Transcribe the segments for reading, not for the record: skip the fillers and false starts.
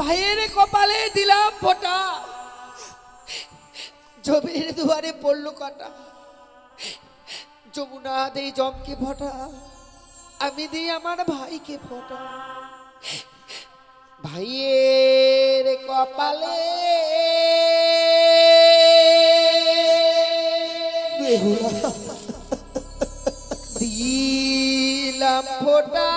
ভাইয়ের কপালে দিলাম ফোঁটা, জমির দুয়ারে পড়লো কাটা। যমুনা দেই জমকে ফোঁটা, আমি দিই আমার ভাইকে ফোঁটা। ভাইয়ের কপালে দিলাম ফোঁটা,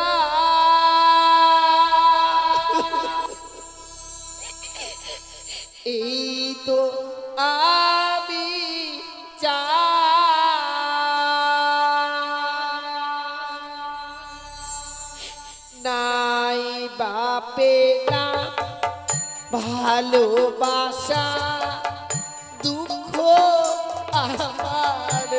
এই তো আমি নাই বাপে না ভালোবাসা, দুঃখ আমার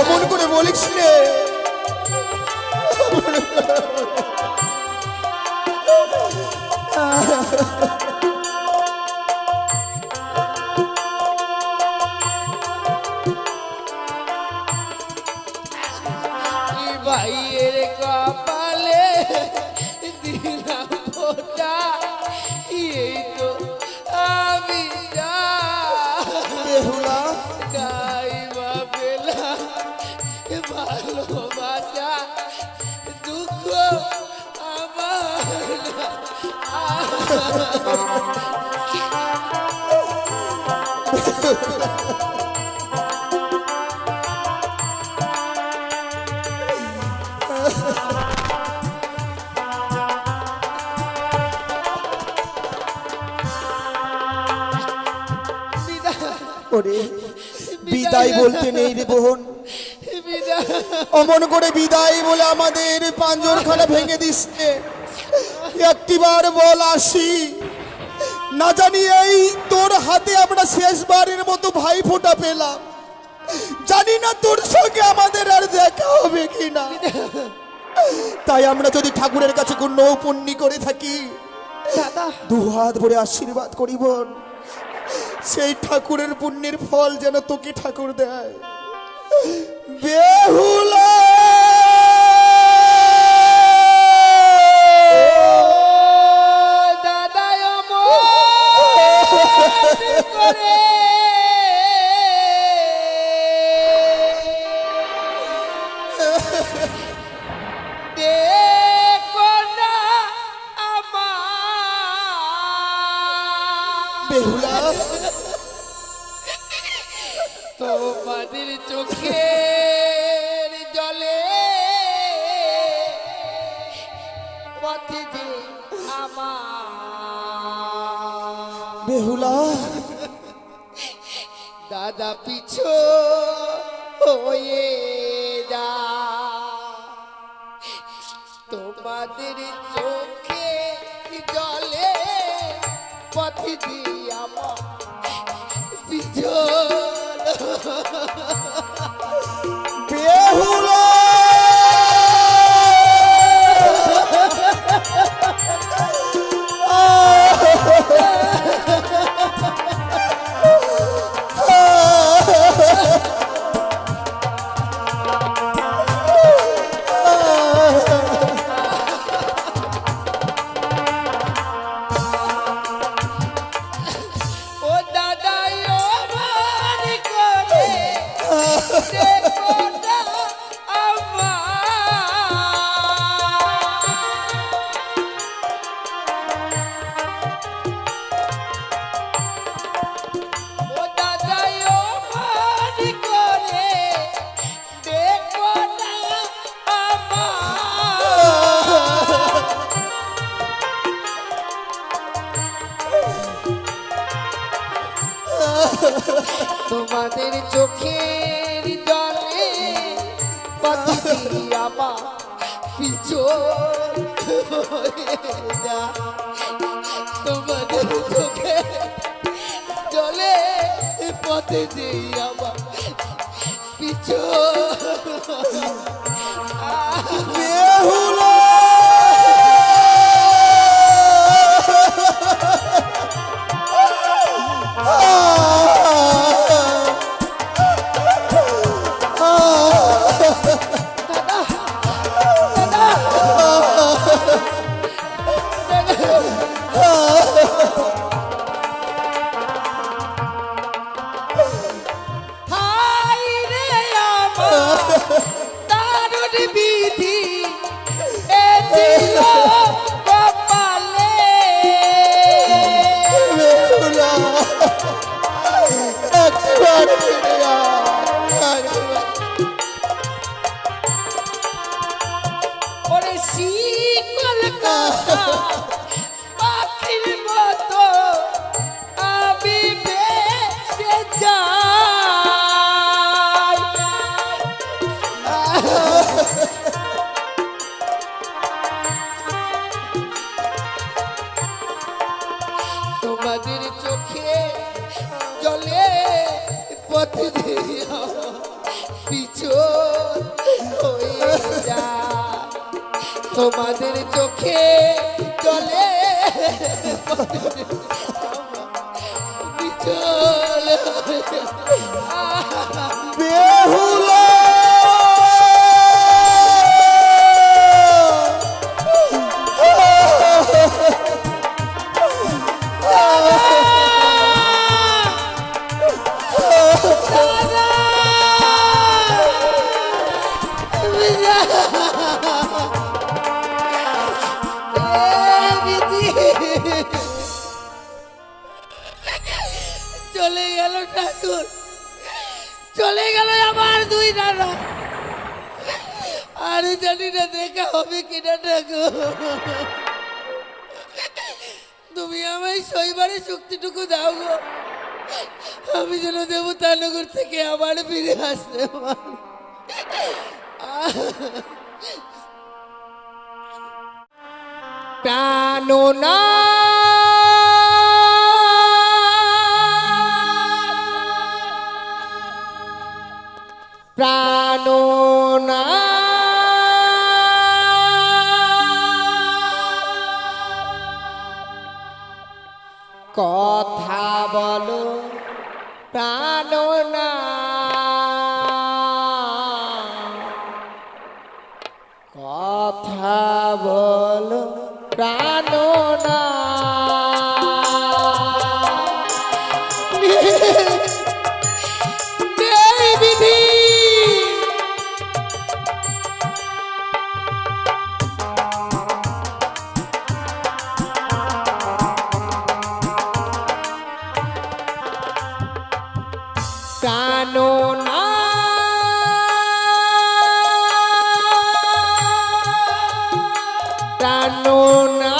অমন করে বলিস রে। ভাইয়ের কপালে দিলাম ফোঁটা, এই তো আমি নাই বা পেলাম ভালোবাসা, দুঃখ আমার বিদায় বলতে নেই রে বোন, অমন করে বিদায় বলে আমাদের পাঁজরখানা ভেঙে দিচ্ছে। একটিবার বল আসি, না জানি এই তোর হাতে আমরা শেষবারের মতো ভাই ফোঁটা পেলাম, জানি না তোর সঙ্গে আমাদের আর দেখা হবে কিনা। তাই আমরা যদি ঠাকুরের কাছে কোনো পুণ্যি করে থাকি, দু হাত ভরে আশীর্বাদ করি বোন, সেই ঠাকুরের পুণ্যের ফল যেন তোকে ঠাকুর দেয়। বেহুলা দাদা করে দেখো না আমার, বেহুলা তোমাদের চোখের বেহুলা দাদা পিছু হয়ে যা তোমাদের চোখে জলে পথ দিয়ে আমার পিছল বেহুলা ও দাদা ও মান করে দেখো না আমার ও দাদা ও মান করে দেখো না আমার তোমাদের চোখের জলে পাখি আমার পিছু যা তোমাদের চোখে জলে পথে যেই আমার পিছু বেহুলা হাই রে আমার দারুণ বিধি এ ছিল কপালে বেহুলা একবার ফিরে আয়, একবার। ওরে শিকল কাটা পাখির মতো আমি ভেসে যাই তোমাদের চোখে জলে পথ দিয়া পিছু হয়ে যায় তোমাদের চোখে জলে পিছল বেহুলা চলে গেল ঠাকুর চলে গেল আমার দুই দাদা আর জানি না দেখা হবে কিনা ঠাকুর তুমি আমায় শৈবারে শক্তিটুকু দাও গো আমি যেন দেবতানগর থেকে আবার ফিরে আসতে পারি প্রাণনা প্রাণনা কথা বলো প্রাণনা কথা বলো প্রাণনা নেই বিধি প্রাণনা প্রাণনা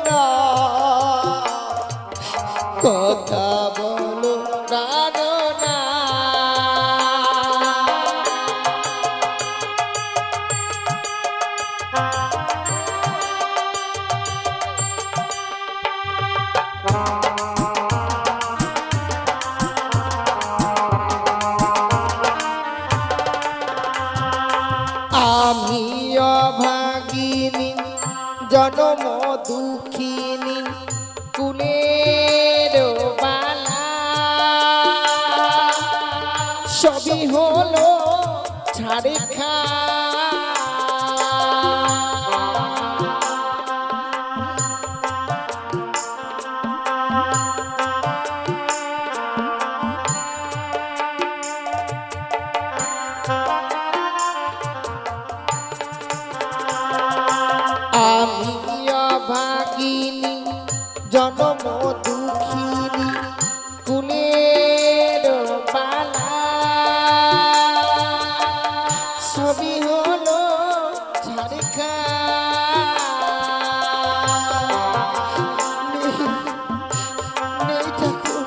না কথা বলো জানো না আমি অভাগিনী জনম দুঃখিনী কুলের বালা সবই হলো ছাড়ে খা আমি অভাগিনী জনম দুঃখিনী কুলের বালা সবই হলো ছাড়ে খা নেই ঠাকুর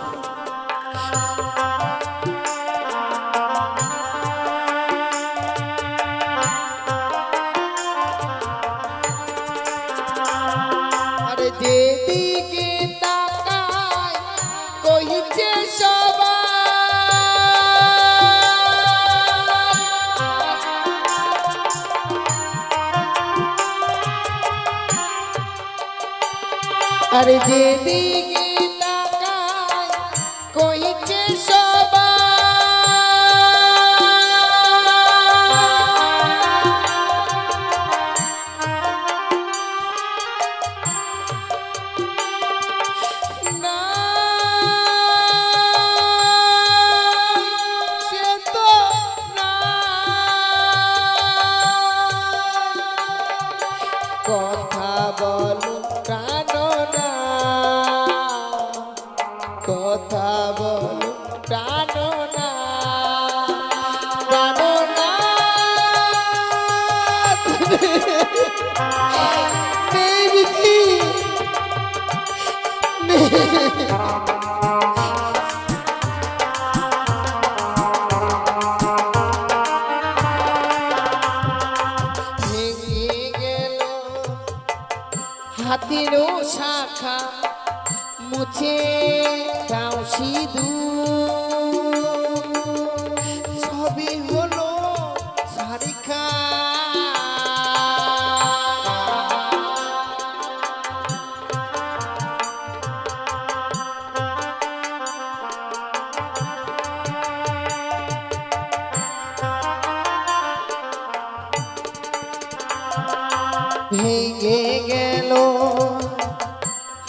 আরে যেদিকে তাকাই কইছে সবাই আরে যেদিকে তাকাই কইছে সবাই না সে তো না কথা বলো জানো না কথা বলো জানো না জানো না নেই বিধি ভেঙে গেল হাতিরও শাখা মুছে দাও সিঁদুর সবই হলো ছাড়ি খা ভেঙে গেল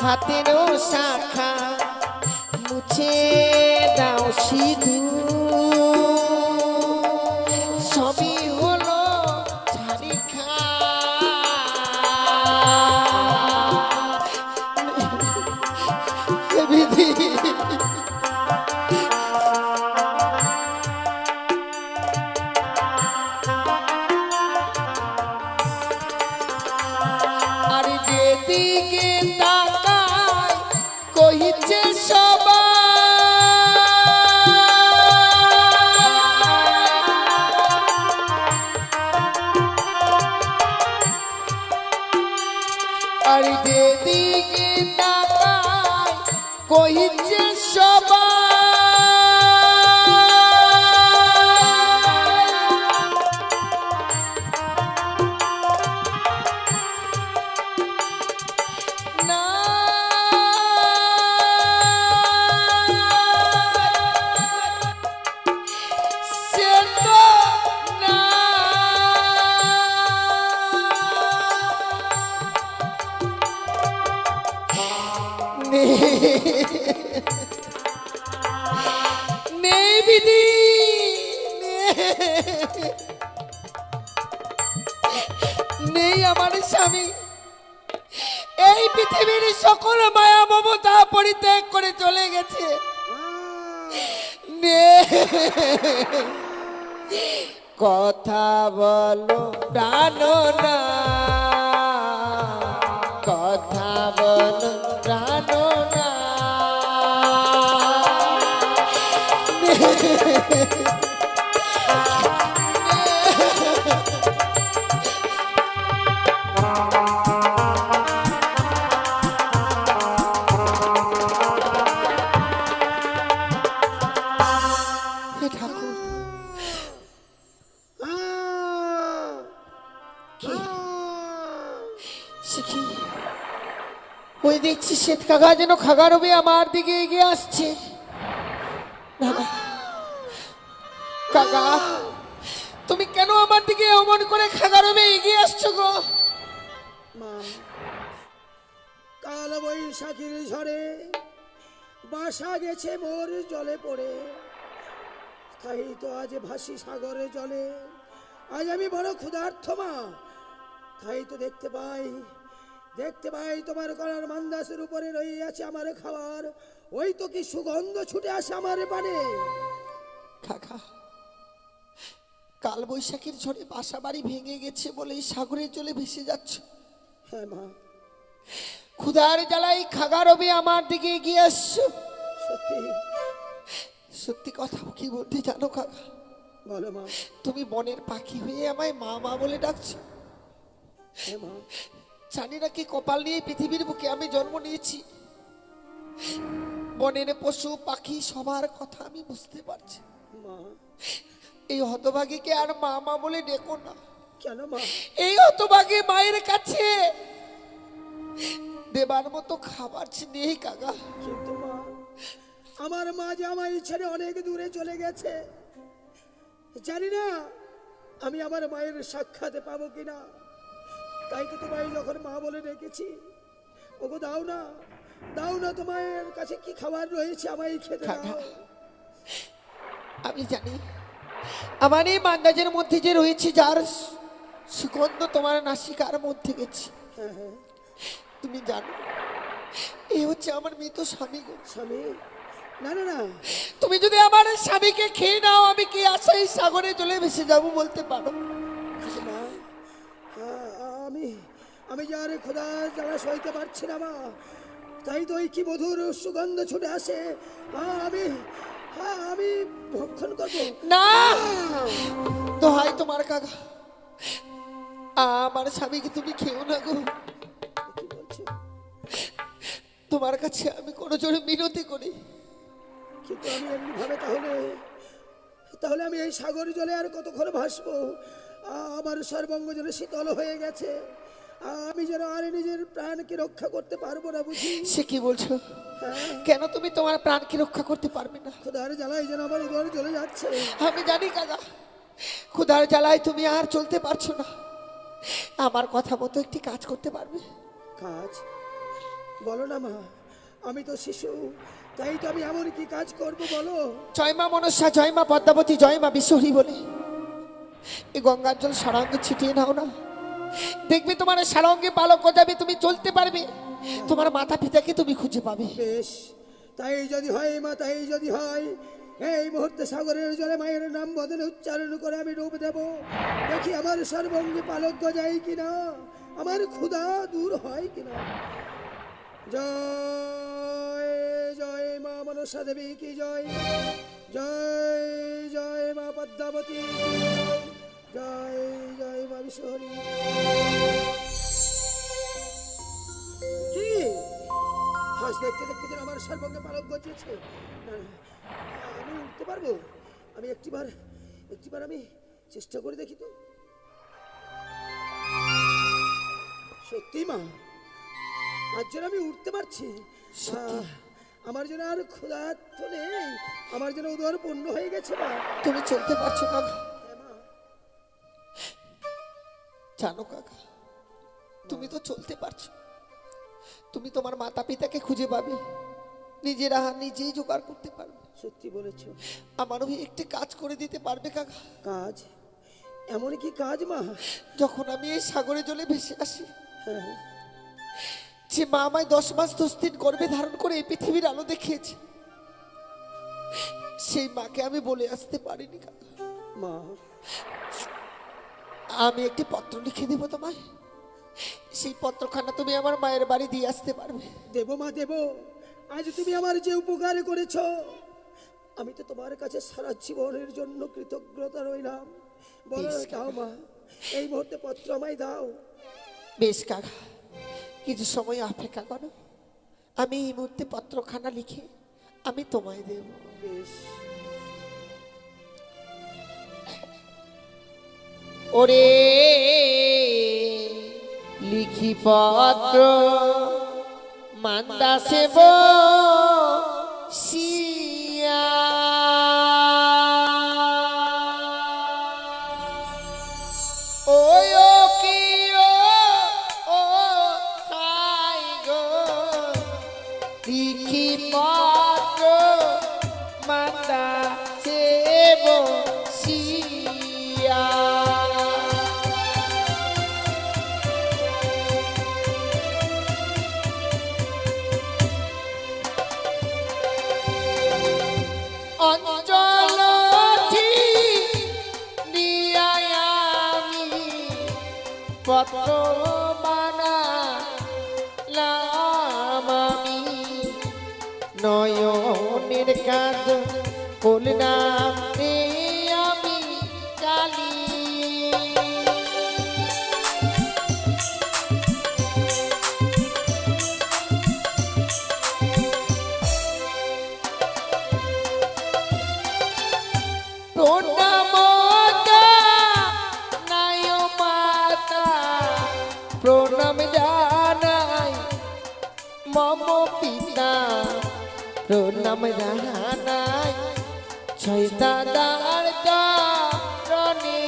হাতেরও শাখা মুছে দাও সিঁদুর সবই হলো ছাড়ি খা বিধি আর যেদিকে তাকাই কইছে সবাই আর যেদিকে তাকাই কইছে সবাই না সে তো না নেই বিধি নেই আমার স্বামী এই পৃথিবীর সকল মায়া মমতা পরিত্যাগ করে চলে গেছে কথা বলো জানো না কথা বলো হে ঠাকুর, কি সে কি? ওই দেখছি শ্বেত কাকা যেন খাগারবে আমার দিকে এগিয়ে আসছে। না না, কাকা তুমি কেন আমার দিকে অমন করে খাগারবে এগিয়ে আসছো গো? মা, কাল বৈশাখীর ঝড়ে বাসা গেছে মোর জলে পড়ে, তাই তো আজ ভাসি সাগরে জলে। আজ আমি বড় ক্ষুধার্থ মা, তাই তো দেখতে পাই তোমার গলার মান্দাসের উপরে রয়ে আছে আমার খাবার। ওই তো কি সুগন্ধ ছুটে আসে আমার পানে। কাকা, কাল বৈশাখীর ঝড়ে বাসা বাড়ি ভেঙে গেছে বলে সাগরের জলে ভেসে যাচ্ছ। হ্যাঁ মা, ক্ষুধার জ্বালাই খাগারবে আমার দিকে এগিয়ে আসছো। সত্যি সত্যি কথা কি বলতে জানো কাকা? বলো মা। তুমি বনের পাখি হয়ে আমায় মা মা বলে ডাকছো। হ্যাঁ মা, জানি না কি কপাল নিয়ে পৃথিবীর বুকে আমি জন্ম নিয়েছি। বনের পশু পাখি সবার কথা আমি বুঝতে পারছি। মা এই হতভাগীকে আর মা মা বলে ডেকো না। কেন মা? এই হতভাগী মায়ের কাছে দেবার মতো খাবার নেই কাকা। কিন্তু মা, আমার মা যে আমায় ছেড়ে অনেক দূরে চলে গেছে, জানি না আমি আমার মায়ের সাক্ষাৎ পাবো কিনা। তাই তো তোমায় যখন মা বলে রেখেছি, ওগো দাও না তোমার কাছে কি খাবার রয়েছে আমায় খেতে দাও। আমি জানি আমার এই মান্দাজের মধ্যে যে রয়েছে, যার সুগন্ধ তোমার নাসিকার মধ্যে গেছে। হ্যাঁ হ্যাঁ, তুমি জানো এই হচ্ছে আমার মৃত স্বামী গো। স্বামী? না না না, তুমি যদি আমার স্বামীকে খেয়ে নাও, আমি কি আশায় সাগরে জলে ভেসে যাবো বলতে পারো? মা, আমি যার খোদা জ্বালা সইতে পারছি না মা, তাই তো ওই কি মধুর সুগন্ধ ছুটে আসে। আমি ভক্ষণ করবো না, দোহাই তোমার কাকা, আমার স্বামীকে তুমি খেও না গো। কি বলছো? তোমার কাছে আমি কোনো জোরে মিনতি করি। কিন্তু আমি এমনি ভাবে তাহলে আমি এই সাগর জলে আর কতক্ষণ ভাসবো? আমার সর্বাঙ্গ যেন শীতল হয়ে গেছে, আমি যেন আর নিজের প্রাণকে রক্ষা করতে পারবো না বুঝি। সে কি বলছো? হ্যাঁ, কেন তুমি তোমার প্রাণকে রক্ষা করতে পারবে না? খোদার জ্বালায় যেন আমার উদর জ্বলে যাচ্ছে। আমি জানি কাকা, ক্ষুধার জ্বালায় তুমি আর চলতে পারছো না। আমার কথা মতো একটি কাজ করতে পারবে? কাজ? বলো না মা, আমি তো শিশু, তাই তো আমি এমন কি কাজ করবো বলো। জয় মা মনসা, জয় মা পদ্মাবতী, জয় মা বিশ্বহরি বলে এই গঙ্গার জল সারাঙ্গে ছিটিয়ে নাও না। দেখবে তোমার সারাঙ্গে পালক গজাবে, তুমি চলতে পারবে, তোমার মাতা পিতাকে তুমি খুঁজে পাবে। বেশ, তাই যদি হয় মা, তাই যদি হয়, এই মুহূর্তে সাগরের জলে মায়ের নাম বদলে উচ্চারণ করে আমি ডুব দেব। দেখি আমার সর্বঙ্গে পালক গজায় কিনা, আমার ক্ষুধা দূর হয় কিনা। জয় জয় মা মনসা দেবী কি জয়, জয় জয় মা পদ্মাবতী কি জয়, জয় জয় মা বিশ্বহরি। কি হাস দেখতে দেখতে যেন আমার সর্বঙ্গে পালক গজিয়েছে। না, আমি উঠতে পারবো? আমি একটিবার আমি চেষ্টা করে দেখি তো। সত্যি মা, আজ যেন আমি উঠতে পারছি। আমার যেন আর ক্ষুধা তো নেই, আমার যেন উদর পূর্ণ হয়ে গেছে মা। তুমি চলতে পারছো কাকা? হ্যাঁ মা। জানো কাকা, তুমি তো চলতে পারছো, তুমি তোমার মাতা পিতাকে খুঁজে পাবে, নিজের আহার নিজেই জোগাড় করতে পারবে। সত্যি বলেছো। আমারও একটি কাজ করে দিতে পারবে কাকা? কাজ? এমন কি কাজ মা? যখন আমি এই সাগরে জলে ভেসে আসি, হ্যাঁ, যে মা আমায় 10 মাস 10 দিন গর্ভে ধারণ করে এই পৃথিবীর আলো দেখিয়েছে, সেই মাকে আমি বলে আসতে পারিনি কাকা। মা, আমি একটি পত্র লিখে দেবো তোমায়, সেই পত্রখানা তুমি আমার মায়ের বাড়ি দিয়ে আসতে পারবে। দেব মা দেব। আজ তুমি আমার যে উপকার করেছ, আমি তো তোমার কাছে সারা জীবনের জন্য কৃতজ্ঞতা রইলাম। বলো বেশ, দাও মা, এই মুহূর্তে পত্র আমায় দাও। বেশ কাকা, কিছু সময় অপেক্ষা করো, আমি এই মুহূর্তে পত্রখানা লিখে আমি তোমায় দেব। বেশ। ওরে লিখি পত্র মান্দা সেব শিয়া, ওই ও কি ও খাই গো, লিখি পত্র মান্দা সেব শিয়া। অঞ্চল আমি পত্র বানালাম, আমি নয়নের কাজ বললাম রে আমি কালী। প্রণাম জানাই মাতা, প্রণাম জানাই মম পিতা, প্রণাম জানাই ছয় দাদার চরণে।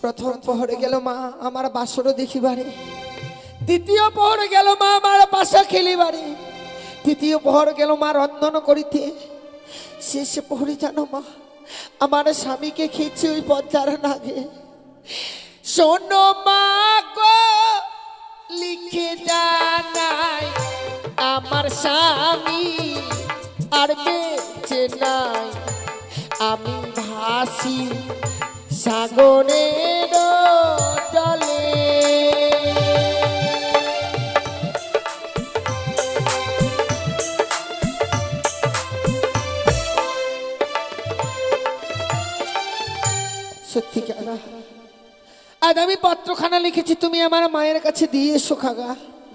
প্রথম প্রহরে গেল মা আমার বাসরও দেখিবারে, দ্বিতীয় প্রহর গেল মা আমার পাশা খেলিবারে, তৃতীয় প্রহর গেল মা রন্ধন করিতে, শেষ প্রহরে জানো মা আমার স্বামীকে খেয়েছে ওই পদ্মার নাগে। শোনো মা গো লিখে জানাই আমার স্বামী আর বেঁচে নাই, আমি ভাসি সাগরের জলে। সত্যি কাকা, আজ আমি পত্রখানা লিখেছি, তুমি আমার মায়ের কাছে দিয়ে এসো কাকা।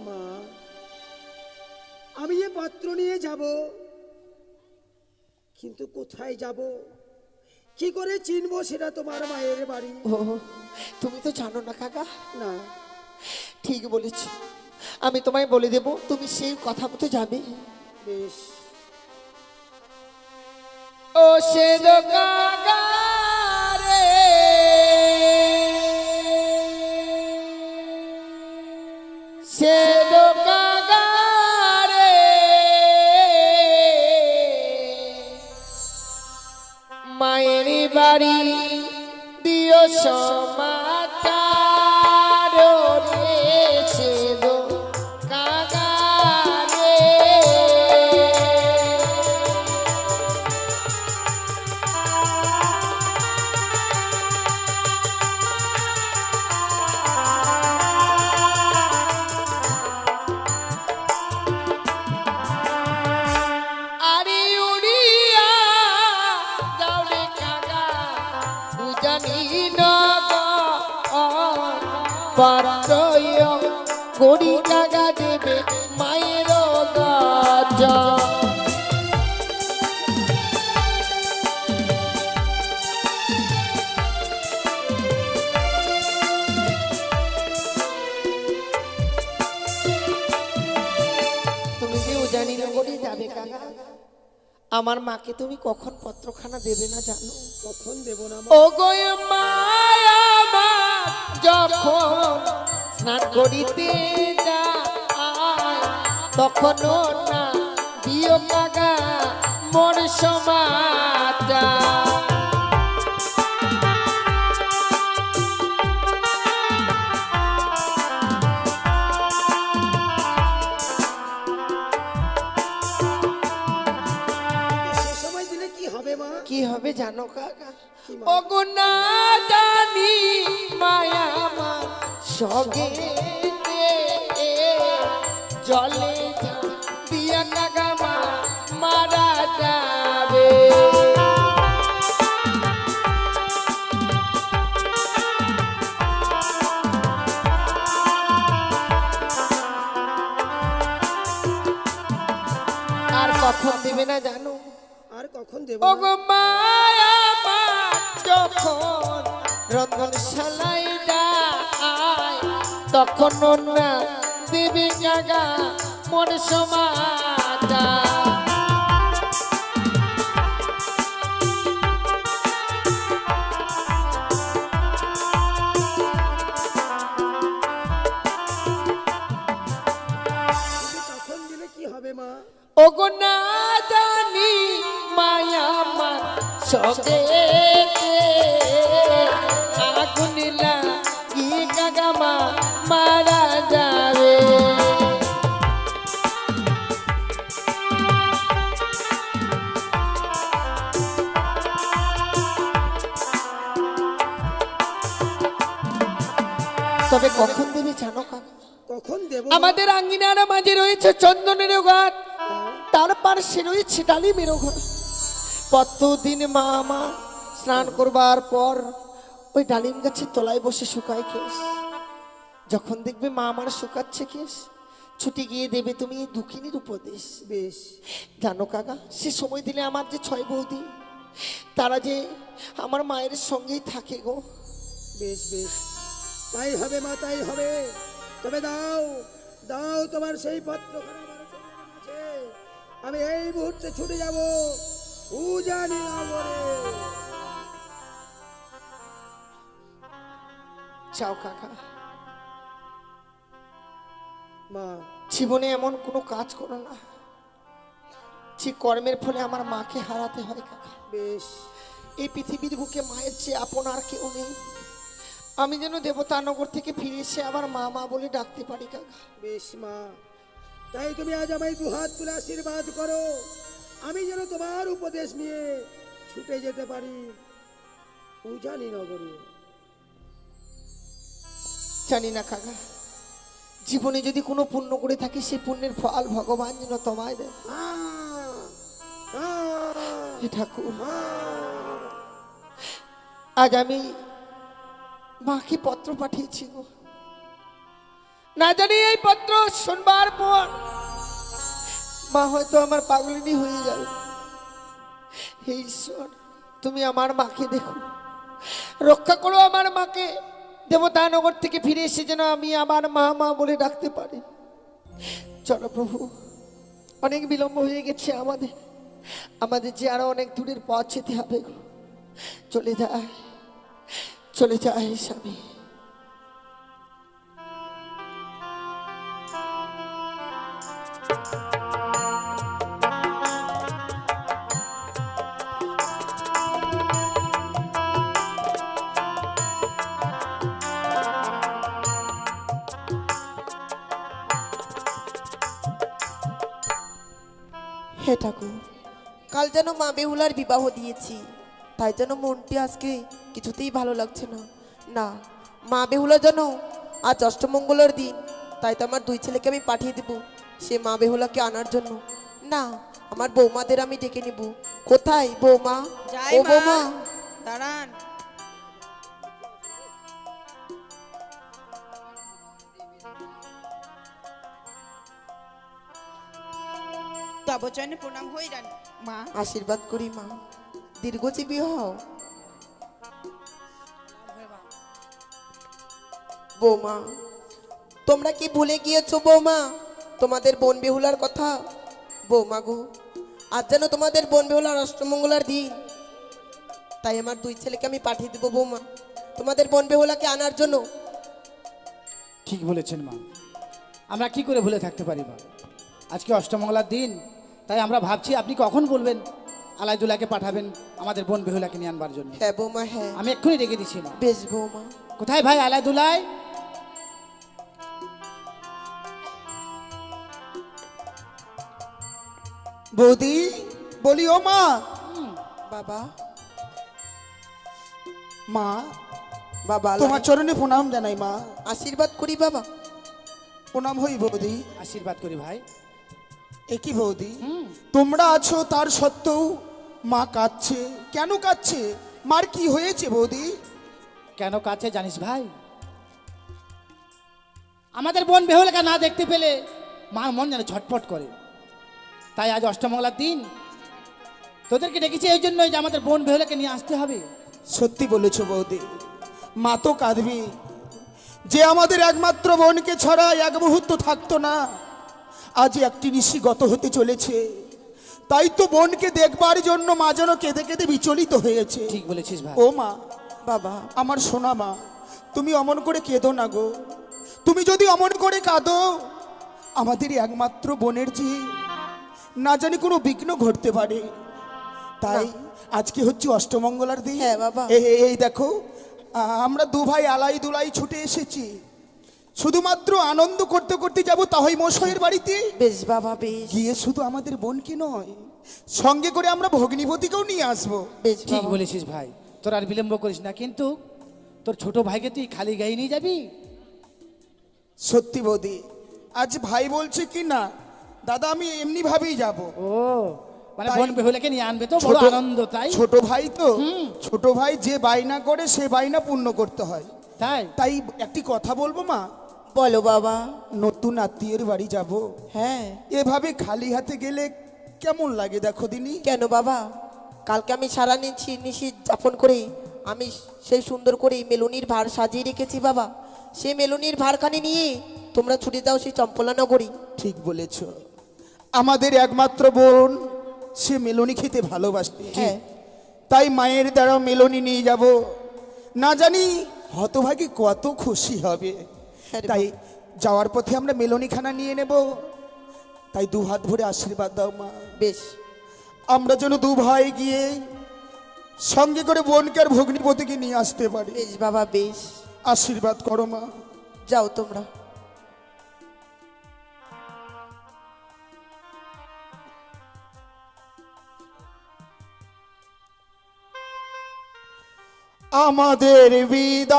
মা, আমি এ পত্র নিয়ে যাব, কিন্তু কোথায় যাব, কি করে চিনবো সেটা তোমার মায়ের বাড়ি? ও তুমি তো জানো না কাকা। না। ঠিক বলেছ, আমি তোমায় বলে দেব, তুমি সেই কথা মতো যাবে। বেশ। ও সে কাকা রে, সে কাকা রে, মায়ের বাড়ি দিও সমাচার রে, সে কাকা রে। আরে উড়িয়া যাও রে কাকা, বুঝানি পাত্রয় গড়ি কাকা দেবে মায়ের গাজা। তুমি যে উজানি নগরী যাবে কাকা, আমার মাকে তুমি কখন পত্রখানা দেবে না জানো? কখন দেব না মা? ও গো মায়া মা যখন স্নান করিতে যায়, তখনও না দিও কাকা মোর সমাচার। সে সময় দিলে কি হবে মা? কি হবে জানো কাকা? কি মা? ওগো না জানি মায়া মা সগে জলে দিয়া কাকা মা মারা যাবে। আর কখন দেবে না জানো? আর কখন দেব? ওগো মায়া মা যখন রন্ধনশালায় যায় তখন না দেবে জাগা মোর সমাজা। কখন দিলে কি হবে মা? ওগো না জানি মায়া মা সগে আগুন লাগি কাকা মা মারা যাবে। তবে কখন দেবে জানো কাকা? কখন দেব? আমাদের আঙ্গিনার মাঝে রয়েছে চন্দনের গাছ, তার পাশে রয়েছে ডালিমের ঘর। প্রতিদিন মা আমার স্নান করবার পর ওই ডালিম গাছের তলায় বসে শুকায় কেশ। যখন দেখবে মা আমার শুকাচ্ছে কেশ, ছুটি গিয়ে দেবে তুমি এই দুঃখিনীর উপদেশ। বেশ জানো কাকা, সে সময় দিলে আমার যে 6 বৌদি তারা যে আমার মায়ের সঙ্গেই থাকে গো। বেশ বেশ, তাই হবে মা, তাই হবে। তবে দাও দাও তোমার সেই পত্রখানা আমার চোখের কাছে। আমি এই মুহূর্তে ছুটে যাব উজানি নগরে। যাও কাকা, মা জীবনে এমন কোনো কাজ করো না যে কর্মের ফলে আমার মাকে হারাতে হয় কাকা। বেশ এই পৃথিবীর বুকে মায়ের চেয়ে আপন আর কেউ নেই। আমি যেন দেবতানগর থেকে ফিরে এসে আবার মা মা বলে ডাকতে পারি কাকা। বেশ মা, তাই তুমি আজ আমায় দুহাত তুলে আশীর্বাদ করো, আমি যেন তোমার উপদেশ নিয়ে ছুটে যেতে পারি উজানি নগরে। জানি না কাকা, জীবনে যদি কোনো পুণ্য করে থাকি সেই পুণ্যের ফল ভগবান যেন তোমায় দেয়। হে ঠাকুর, আজ আমি মাকে পত্র পাঠিয়েছি গো। না জানি এই পত্র শুনবার পর মা হয়তো আমার পাগলিনী হয়ে যাবে। হে ঈশ্বর, তুমি আমার মাকে দেখো, রক্ষা করো আমার মাকে। দেবতানগর থেকে ফিরে এসে যেন আমি আমার মা মা বলে ডাকতে পারি। চলো প্রভু, অনেক বিলম্ব হয়ে গেছে আমাদের যে আরো অনেক দূরের পথ যেতে হবে গো। চলে যায় স্বামী। হে ঠাকুর, কাল যেন মা বেহুলার বিবাহ দিয়েছি, তাই যেন মনটি আজকে কিছুতেই ভালো লাগছে না। না, মা বেহুলা যেন আজ অষ্টমঙ্গলের দিন, তাই তো আমার 2 ছেলেকে আমি পাঠিয়ে দেব সে মা বেহুলাকে আনার জন্য। না, আমার বৌমাদের আমি ডেকে নিব। কোথায় বৌমা? ও বৌমা, দাঁড়ান। তব চরণে প্রণাম হই রানী মা। আশীর্বাদ করি মা, দীর্ঘজীবী হও। বৌমা, তোমরা কি ভুলে গিয়েছো বৌমা তোমাদের বোন বেহুলার কথা? বৌমা গো, আজ যেন তোমাদের বোন বেহুলার অষ্টমঙ্গলার দিন, তাই আমার 2 ছেলেকে আমি পাঠিয়ে দেবো বৌমা তোমাদের বোন বেহুলাকে আনার জন্য। ঠিক বলেছেন মা, আমরা কি করে ভুলে থাকতে পারি মা? আজকে অষ্টমঙ্গলার দিন, তাই আমরা ভাবছি আপনি কখন বলবেন আলাইদুল্লাহকে পাঠাবেন আমাদের বোন বেহুলাকে নিয়ে আনবার জন্য। হ্যাঁ বৌমা, হ্যাঁ। আমি এক্ষুনি ডেকে দিচ্ছি মা। বেশ বৌমা। কোথায় ভাই আলাইদুল্লাহ? বৌদি বলি, ও মা, বাবা মা বাবা তোমার চরণে প্রণাম জানাই মা। আশীর্বাদ করি বাবা। প্রণাম হই বৌদি। আশীর্বাদ করি ভাই। একই বৌদি, তোমরা আছো তার সত্ত্বেও মা কাঁদছে কেন? কাঁদছে মার কি হয়েছে বৌদি? কেন কাছে জানিস ভাই? আমাদের বোন বেহুলাকে না দেখতে পেলে মার মন যেন ছটফট করে। তাই আজ অষ্টমঙ্গলার দিন তোদেরকে ডেকেছি এই জন্যই যে আমাদের বোন বেহুলাকে নিয়ে আসতে হবে। সত্যি বলেছ বৌদি, মা তো কাঁদবি। যে আমাদের একমাত্র বোনকে ছাড়া এক মুহূর্ত থাকতো না, আজ একটি নিশি গত হতে চলেছে। তাই তো বোনকে দেখবার জন্য মা যেন কেঁদে কেঁদে বিচলিত হয়েছে। ঠিক বলেছিস ভাই। ও মা, বাবা আমার সোনা মা, তুমি অমন করে কেঁদো না গো। তুমি যদি অমন করে কাঁদো, আমাদের একমাত্র বোনের যে না জানি কোনো বিঘ্ন ঘটতে পারে। তাই আজকে হচ্ছে অষ্টমঙ্গলার দিন। হ্যাঁ বাবা। এই দেখো, আমরা দু ভাই আলাই দুলাই ছুটে এসেছি। শুধুমাত্র আনন্দ করতে করতে যাব তাহই মশাইয়ের বাড়িতে। বেশ বাবা বেশ। গিয়ে শুধু আমাদের বোনকে নয়, সঙ্গে করে আমরা ভগ্নিপতিকেও নিয়ে আসবো। বেশ ঠিক বাবা। বলেছিস ভাই, তোর আর বিলম্ব করিস না। কিন্তু তোর ছোট ভাইকে তুই খালি গায়ে নিয়ে যাবি? সত্যি বৌদি, আজ ভাই বলছে কি না দাদা আমি এমনি ভাবেই যাব। ও মানে তাই- বোন বেহুলাকে নিয়ে আনবে তো বড় আনন্দ, তাই? ছোট ভাই তো, ছোট ভাই যে বাইনা করে সে বাইনা পূর্ণ করতে হয়। তাই তাই একটি কথা বলবো মা, বলো বাবা। নতুন আত্মীয়ের বাড়ি যাব, হ্যাঁ এভাবে খালি হাতে গেলে কেমন লাগে দেখো দিনি। কেন বাবা? কালকে আমি সারা নিশি যাপন করে আমি সেই সুন্দর করে মেলুনির ভার সাজিয়ে রেখেছি বাবা। সেই মেলুনির ভারখানি নিয়ে তোমরা ছুটে যাও সেই চম্পলা নগরী। ঠিক বলেছ, আমাদের একমাত্র বোন সে মেলনি খেতে ভালোবাসে। হ্যাঁ। তাই মায়ের দ্বারা মেলনি নিয়ে যাব, না জানি হতভাগী কত খুশি হবে। হ্যাঁ রে তাই যাওয়ার পথে আমরা মেলনি খানা নিয়ে নেব। তাই দু হাত ভরে আশীর্বাদ দাও মা। বেশ আমরা যেন দু ভাই গিয়ে সঙ্গে করে বোনকে আর ভগ্নিপতিকে নিয়ে আসতে পারি। বেশ বাবা বেশ। আশীর্বাদ করো মা। যাও তোমরা। আমাদের বিদায়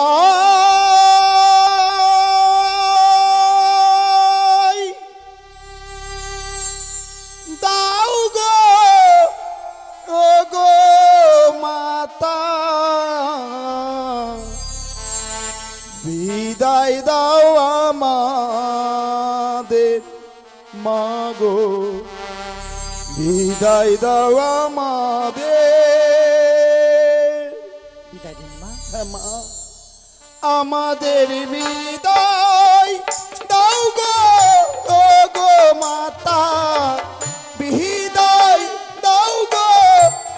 দাও গো, ও গো মাতা, বিদায় দাও আমাদের মাগো, বিদায় দাও আমাদের। বিদায় দিন মা। হ্যাঁ মা, আমাদের বিদায় দাও গো, ও গো মাতা, বিদায় দাও গো,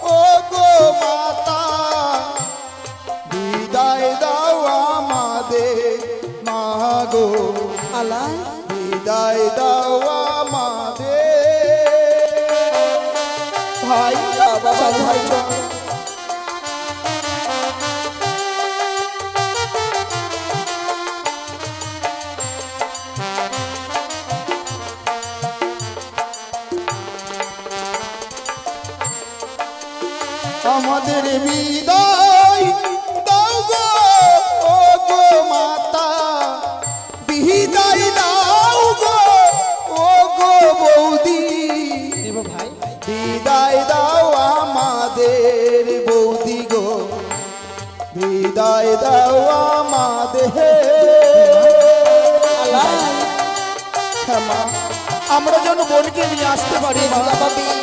ও গো মাতা, বিদায় দাও আমাদের মাগো, আলাই বিদায় দাও আমাদের। ভাই বাবা ভাই আমাদের বিদায় দাও গো, ও গো মাতা, বিদায় দাও গো, ও গো বৌদি, দেব ভাই। বিদায় দাও আমাদের বৌদি গো, বিদায় দাও আমাদের। হ্যাঁ মা, আমরা যেন বোনকে নিয়ে আসতে পারি বেশ মা। বাবা বেশ।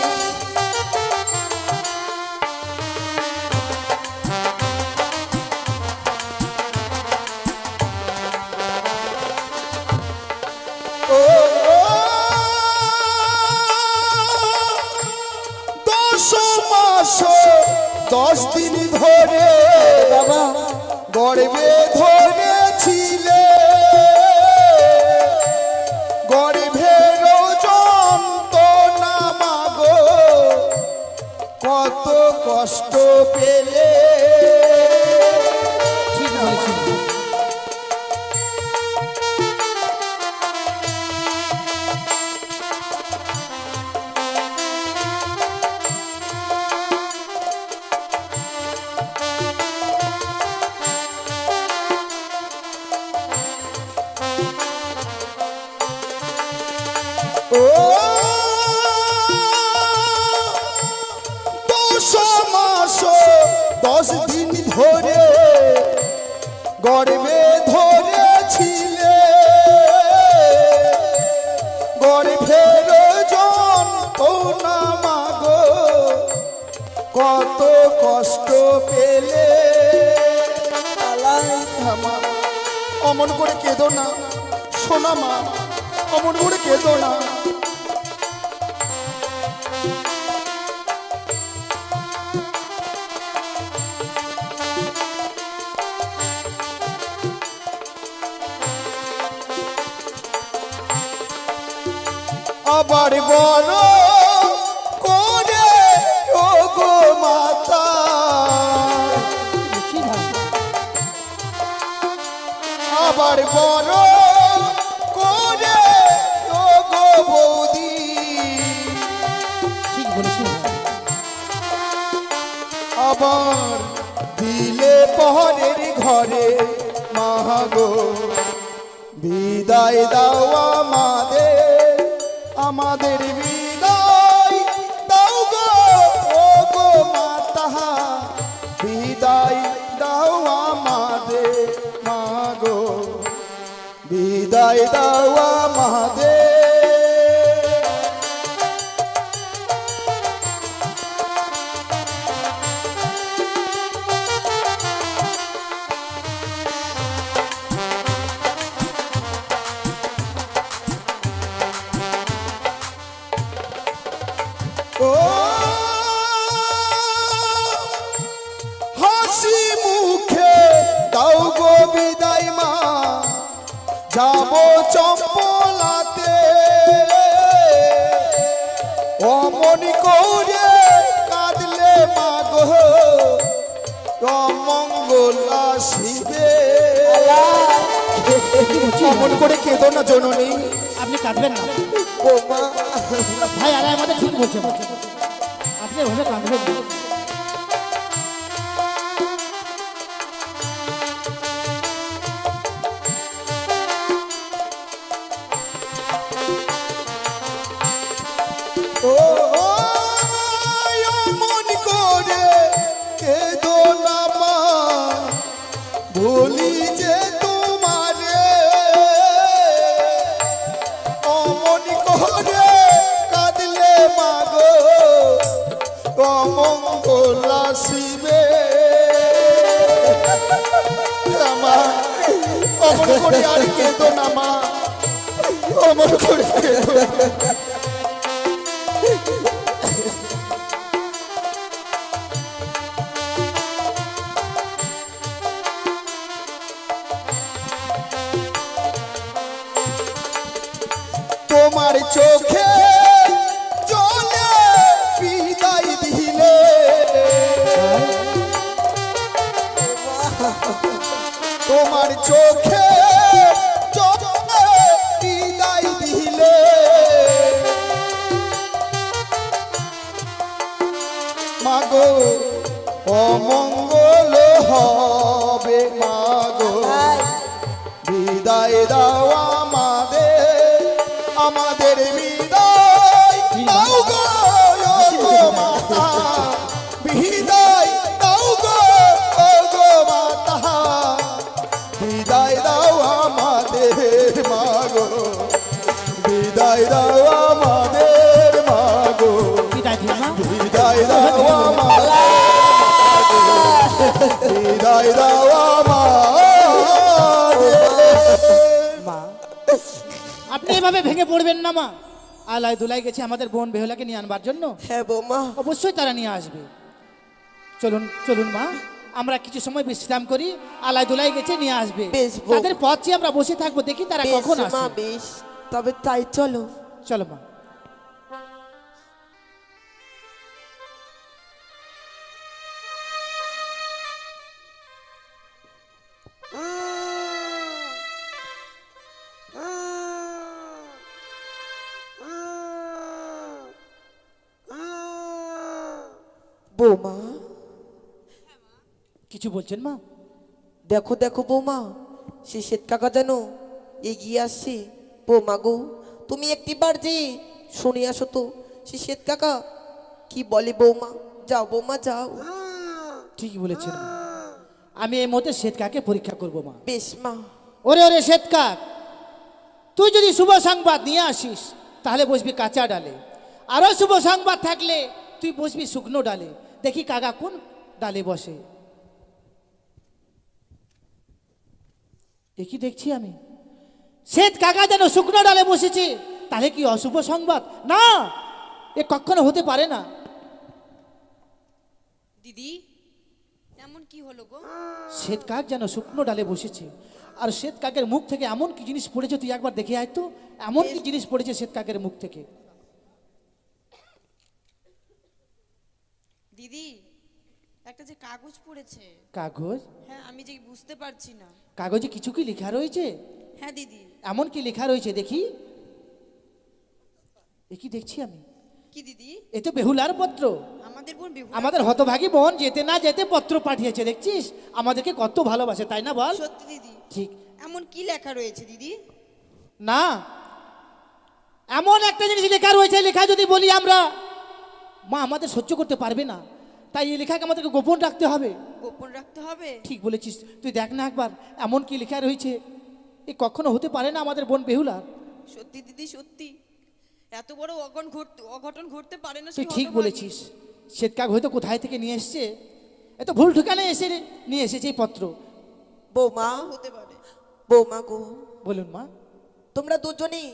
ও 10 মাস 10 দিন ধরে বাবা গর্বে ধরেছিলে, গর্ভের যন্ত্রণা মাগো কত কষ্ট পেলে। ঠিক বলেছিস। ও 10 মাস 10 দিন ধরে গর্ভে ধরেছিলে গর্ভের যন্ত্রণা মাগো কত কষ্ট পেলে মা অমন করে কেঁদো না সোনা মা অমন করে কেঁদো না আবার বড় করে ও গো মাতা আবার বড় করে ও গো বৌদি ঠিক বলেছি আবার দিলে পহরের ঘরে মাগো বিদায় দাও আমাদের বিদায় দাও গো ও গো মাতা বিদায় দাও আমাদের মাগো বিদায় দাও আমাদের ও হাসি মুখে দাও গো বিদায় মা যাব চম্পলাতে অমন করে কাঁদলে মা গো অমঙ্গল আসিবে অমন করে কেঁদো না জননী আপনি কাঁদবেন না ও মা ভাই আরে আমাদের ঠিক বলছে আপনি এভাবে কাঁদবেন না ও মন করে কেঁদো না মা ভুলি যে তোমারে অমন করে কাঁদলে মাগো অমঙ্গল আসিবে আমার অমন করে আর কেঁদো না মা অমন করে কেঁদো না। তোমার চোখে জলে বিদায় দিলে তোমার চোখে জলে বিদায় দিলে মাগো অমঙ্গল হবে মাগো বিদায় দাও আমাদের বিদায় দাও গো মাতা বিদায় দাও গো মাতা বিদায় দাও আমাদের মাগো বিদায় দাও আমাদের মাগো বিদায় দাও আমাদের বিদায় দাও মা আপনি এভাবে ভেঙে পড়বেন না মা আলাই দুলাই গেছে আমাদের বোন বেহুলাকে নিয়ে আনবার জন্য হ্যাঁ বৌমা অবশ্যই তারা নিয়ে আসবে চলুন চলুন মা আমরা কিছু সময় বিশ্রাম করি আলাই দুলাই গেছে নিয়ে আসবে বেশ বৌ। তাদের পথে আমরা বসে থাকবো দেখি তারা বেশ কখন মা আসে বেশ তবে তাই চলো চলো মা বৌমা কিছু বলছেন মা দেখো দেখো বৌমা সে শ্বেত কাকা যেন এগিয়ে আসছে বৌমা গো তুমি একটিবার যে শুনে আসো তো সে শ্বেত কাকা কি বলে বৌমা। যাও বৌমা যাও। ঠিকই বলেছেন মা। আমি এই মুহূর্তে শ্বেত কাকে পরীক্ষা করবো মা। বেশ মা। ওরে ওরে শ্বেত কাক, তুই যদি শুভ সংবাদ নিয়ে আসিস তাহলে বসবি কাঁচা ডালে, আরো শুভ সংবাদ থাকলে তুই বসবি শুকনো ডালে। দেখি কাকা কোন ডালে বসে। একই দেখছি আমি, শ্বেত কাকা যেন শুকনো ডালে বসেছে। তাহলে কি অশুভ সংবাদ? না, এ কখনো হতে পারে না। দিদি এমন কি হলো গো? শ্বেত কাক যেন শুকনো ডালে বসেছে, আর শ্বেত কাকের মুখ থেকে এমন কি জিনিস পড়েছে তুই একবার দেখে আয় তো। এমন কি জিনিস পড়েছে শ্বেত কাকের মুখ থেকে? দিদি একটা যে কাগজ পড়েছে। কাগজ? হ্যাঁ, আমি যে বুঝতে পারছি না। কাগজে কিছু কি লেখা রয়েছে? হ্যাঁ দিদি। এমন কি লেখা রয়েছে দেখি। এ কি দেখছি আমি? কি দিদি? এ তো বেহুলার পত্র। আমাদের বোন বেহুলা। আমাদের হতভাগী বোন যেতে না যেতে পত্র পাঠিয়েছে, দেখছিস আমাদেরকে কত ভালোবাসে, তাই না বল? সত্যি দিদি। ঠিক। এমন কি লেখা রয়েছে দিদি? না, এমন একটা জিনিস লেখা রয়েছে, লেখা যদি বলি আমরা মা আমাদের সহ্য করতে পারবে না, তাই এই লেখাকে আমাদেরকে গোপন রাখতে হবে। গোপন রাখতে হবে? ঠিক বলেছিস, তুই দেখ না একবার এমন কি লেখা রয়েছে। এ কখনো হতে পারে না আমাদের বোন বেহুলার। সত্যি দিদি, সত্যি এত বড় অঘটন ঘটতে পারে না। তুই ঠিক বলেছিস, শ্বেতকাক হয়তো কোথায় থেকে নিয়ে এসছে, এত ভুল ঠিকানায় এসে নিয়ে এসেছে এই পত্র। বৌমা, হতে পারে। বৌমা গো, বলুন মা। তোমরা দুজনেই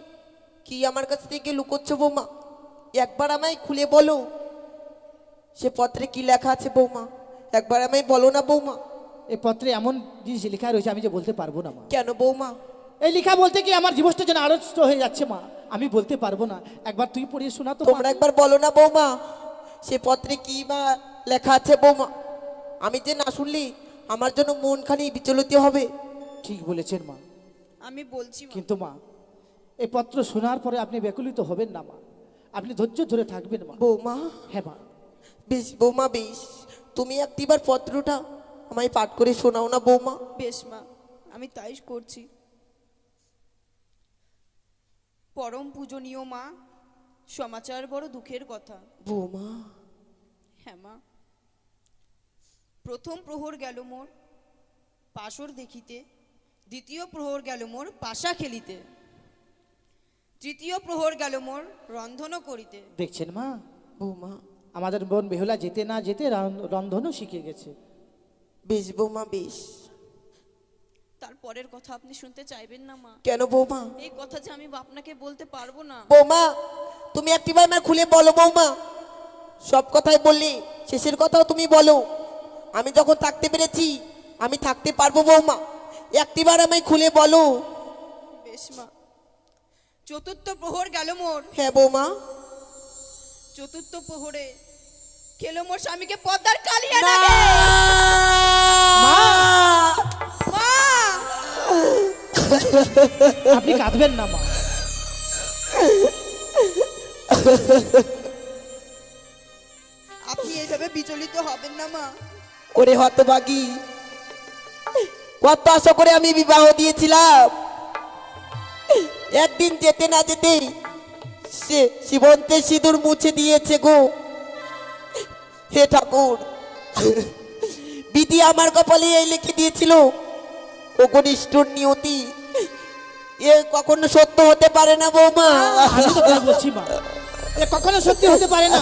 কি আমার কাছ থেকে লুকোচ্ছ বৌমা? একবার আমায় খুলে বলো সে পত্রে কি লেখা আছে বৌমা, একবার আমায় বলো না বৌমা। এই পত্রে এমন জিনিস লেখা রয়েছে আমি যে বলতে পারবো না মা। কেন বৌমা? এই লেখা বলতে কি আমার জীবনটা যেন আড়ষ্ট হয়ে যাচ্ছে মা, আমি বলতে পারবো না। একবার তুই পড়িয়ে শোনা তো মা। তোমরা একবার বলো না বৌমা সে পত্রে কি বা লেখা আছে বৌমা। আমি যে না শুনলি আমার জন্য মন খানি বিচলিত হবে। ঠিক বলেছেন মা, আমি বলছি মা। কিন্তু মা এই পত্র শোনার পরে আপনি ব্যাকুলিত হবেন না মা, আপনি ধৈর্য ধরে থাকবেন মা। বৌমা, হ্যাঁ মা। বেশ বৌমা বেশ, তুমি একটিবার পত্রটা আমায় পাঠ করে শোনাও না বৌমা। বেশ মা, আমি তাই করছি। পরম পূজনীয় মা, সমাচার বড় দুঃখের কথা। বৌমা, হ্যাঁ মা। প্রথম প্রহর গেল মোর পাশর দেখিতে, দ্বিতীয় প্রহর গেল মোর পাশা খেলিতে, তৃতীয় প্রহর গেল মোর রন্ধন করিতে। দেখছেন মা, বৌমা আমাদের বোন বেহুলা যেতে না যেতে রন্ধনও শিখে গেছে। বেশ বৌমা বেশ। তারপরের কথা আপনি শুনতে চাইবেন না মা? কেন বৌমা? এই কথা যে আমি আপনাকে বলতে পারবো না। বৌমা তুমি একটিবার আমার খুলে বলো বৌমা, সব কথাই বললি শেষের কথাও তুমি বলো। আমি যখন থাকতে পেরেছি আমি থাকতে পারবো বৌমা, একটিবার আমায় খুলে বলো। বেশ মা। চতুর্থ প্রহর গেল মোর। হ্যাঁ বৌমা। চতুর্থ প্রহরে খেল মোর স্বামীকে পদ্মার কালিয়া না! লাগে। মা, আপনি কাঁদবেন না মা। আপনি এইভাবে বিচলিত হবেন না মা। ওরে হতভাগী, কত আশা করে আমি বিবাহ দিয়েছিলাম, একদিন যেতে না যেতে সে জীবন্তের সিঁদুর মুছে দিয়েছে গো। হে ঠাকুর, বিধি আমার কপালে এই লিখে দিয়েছিল ও নিষ্ঠুর নিয়তি, এ কখনো সত্য হতে পারে না বৌমা। আমি তো তাই বলছি মা, এ কখনো সত্যি হতে পারে না।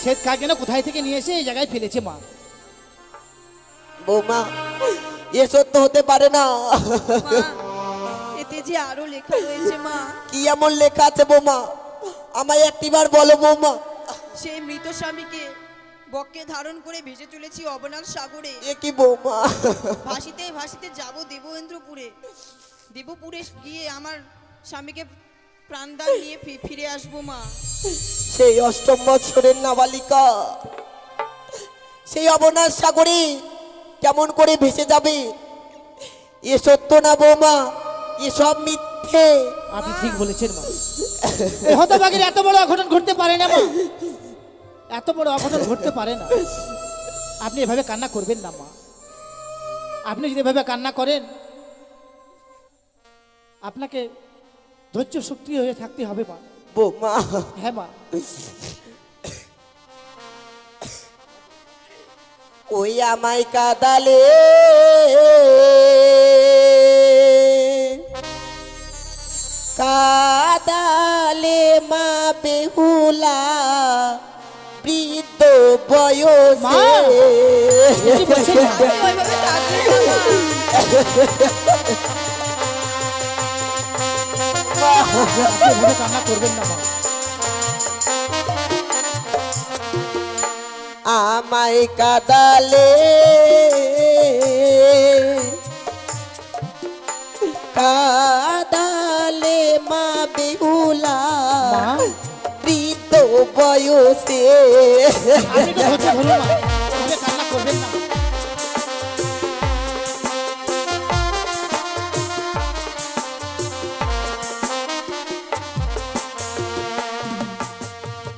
শ্বেত কাক যেন কোথায় থেকে নিয়ে এসে এই জায়গায় ফেলেছে মা। বৌমা এ সত্য হতে পারে না। মা, এতে যে আরো লেখা রয়েছে মা। কি এমন লেখা আছে বৌমা, আমায় একটিবার বলো বৌমা। সেই মৃত স্বামীকে বক্ষে ধারণ করে ভেসে চলেছি অবনাল সাগরে। এ কি বৌমা? ভাসিতে ভাসিতে যাব দেবেন্দ্রপুরে। দেবপুরে গিয়ে আমার স্বামীকে প্রাণদান নিয়ে ফিরে আসবো মা। সেই অষ্টম বৎসরের নাবালিকা সেই অবনাশ সাগরে কেমন করে ভেসে যাবে? এ সত্য না বৌমা, এ সব মিথ্যে। আপনি ঠিক বলেছেন মা, এই হতভাগীর এত বড় অঘটন ঘটতে পারে না মা, এত বড় অঘটন ঘটতে পারে না। আপনি এভাবে কান্না করবেন না মা। আপনি যদি এভাবে কান্না করেন আপনাকে ধৈর্য শক্তি হয়ে থাকতে হবে মা। বৌমা হ্যাঁ মা। ওই আমায় কাদালে কাদালে মা বেহুলা বৃদ্ধ বয়সে কি বলছেন মা? ওইভাবে কাঁদবেন না মা। এভাবে কান্না করবেন না মা। আমায় কাদালে কাদালে মা বেহুলা মা বৃদ্ধ বয়সে আপনি তো ধৈর্য ধরুন মা, এভাবে কান্না করবেন না।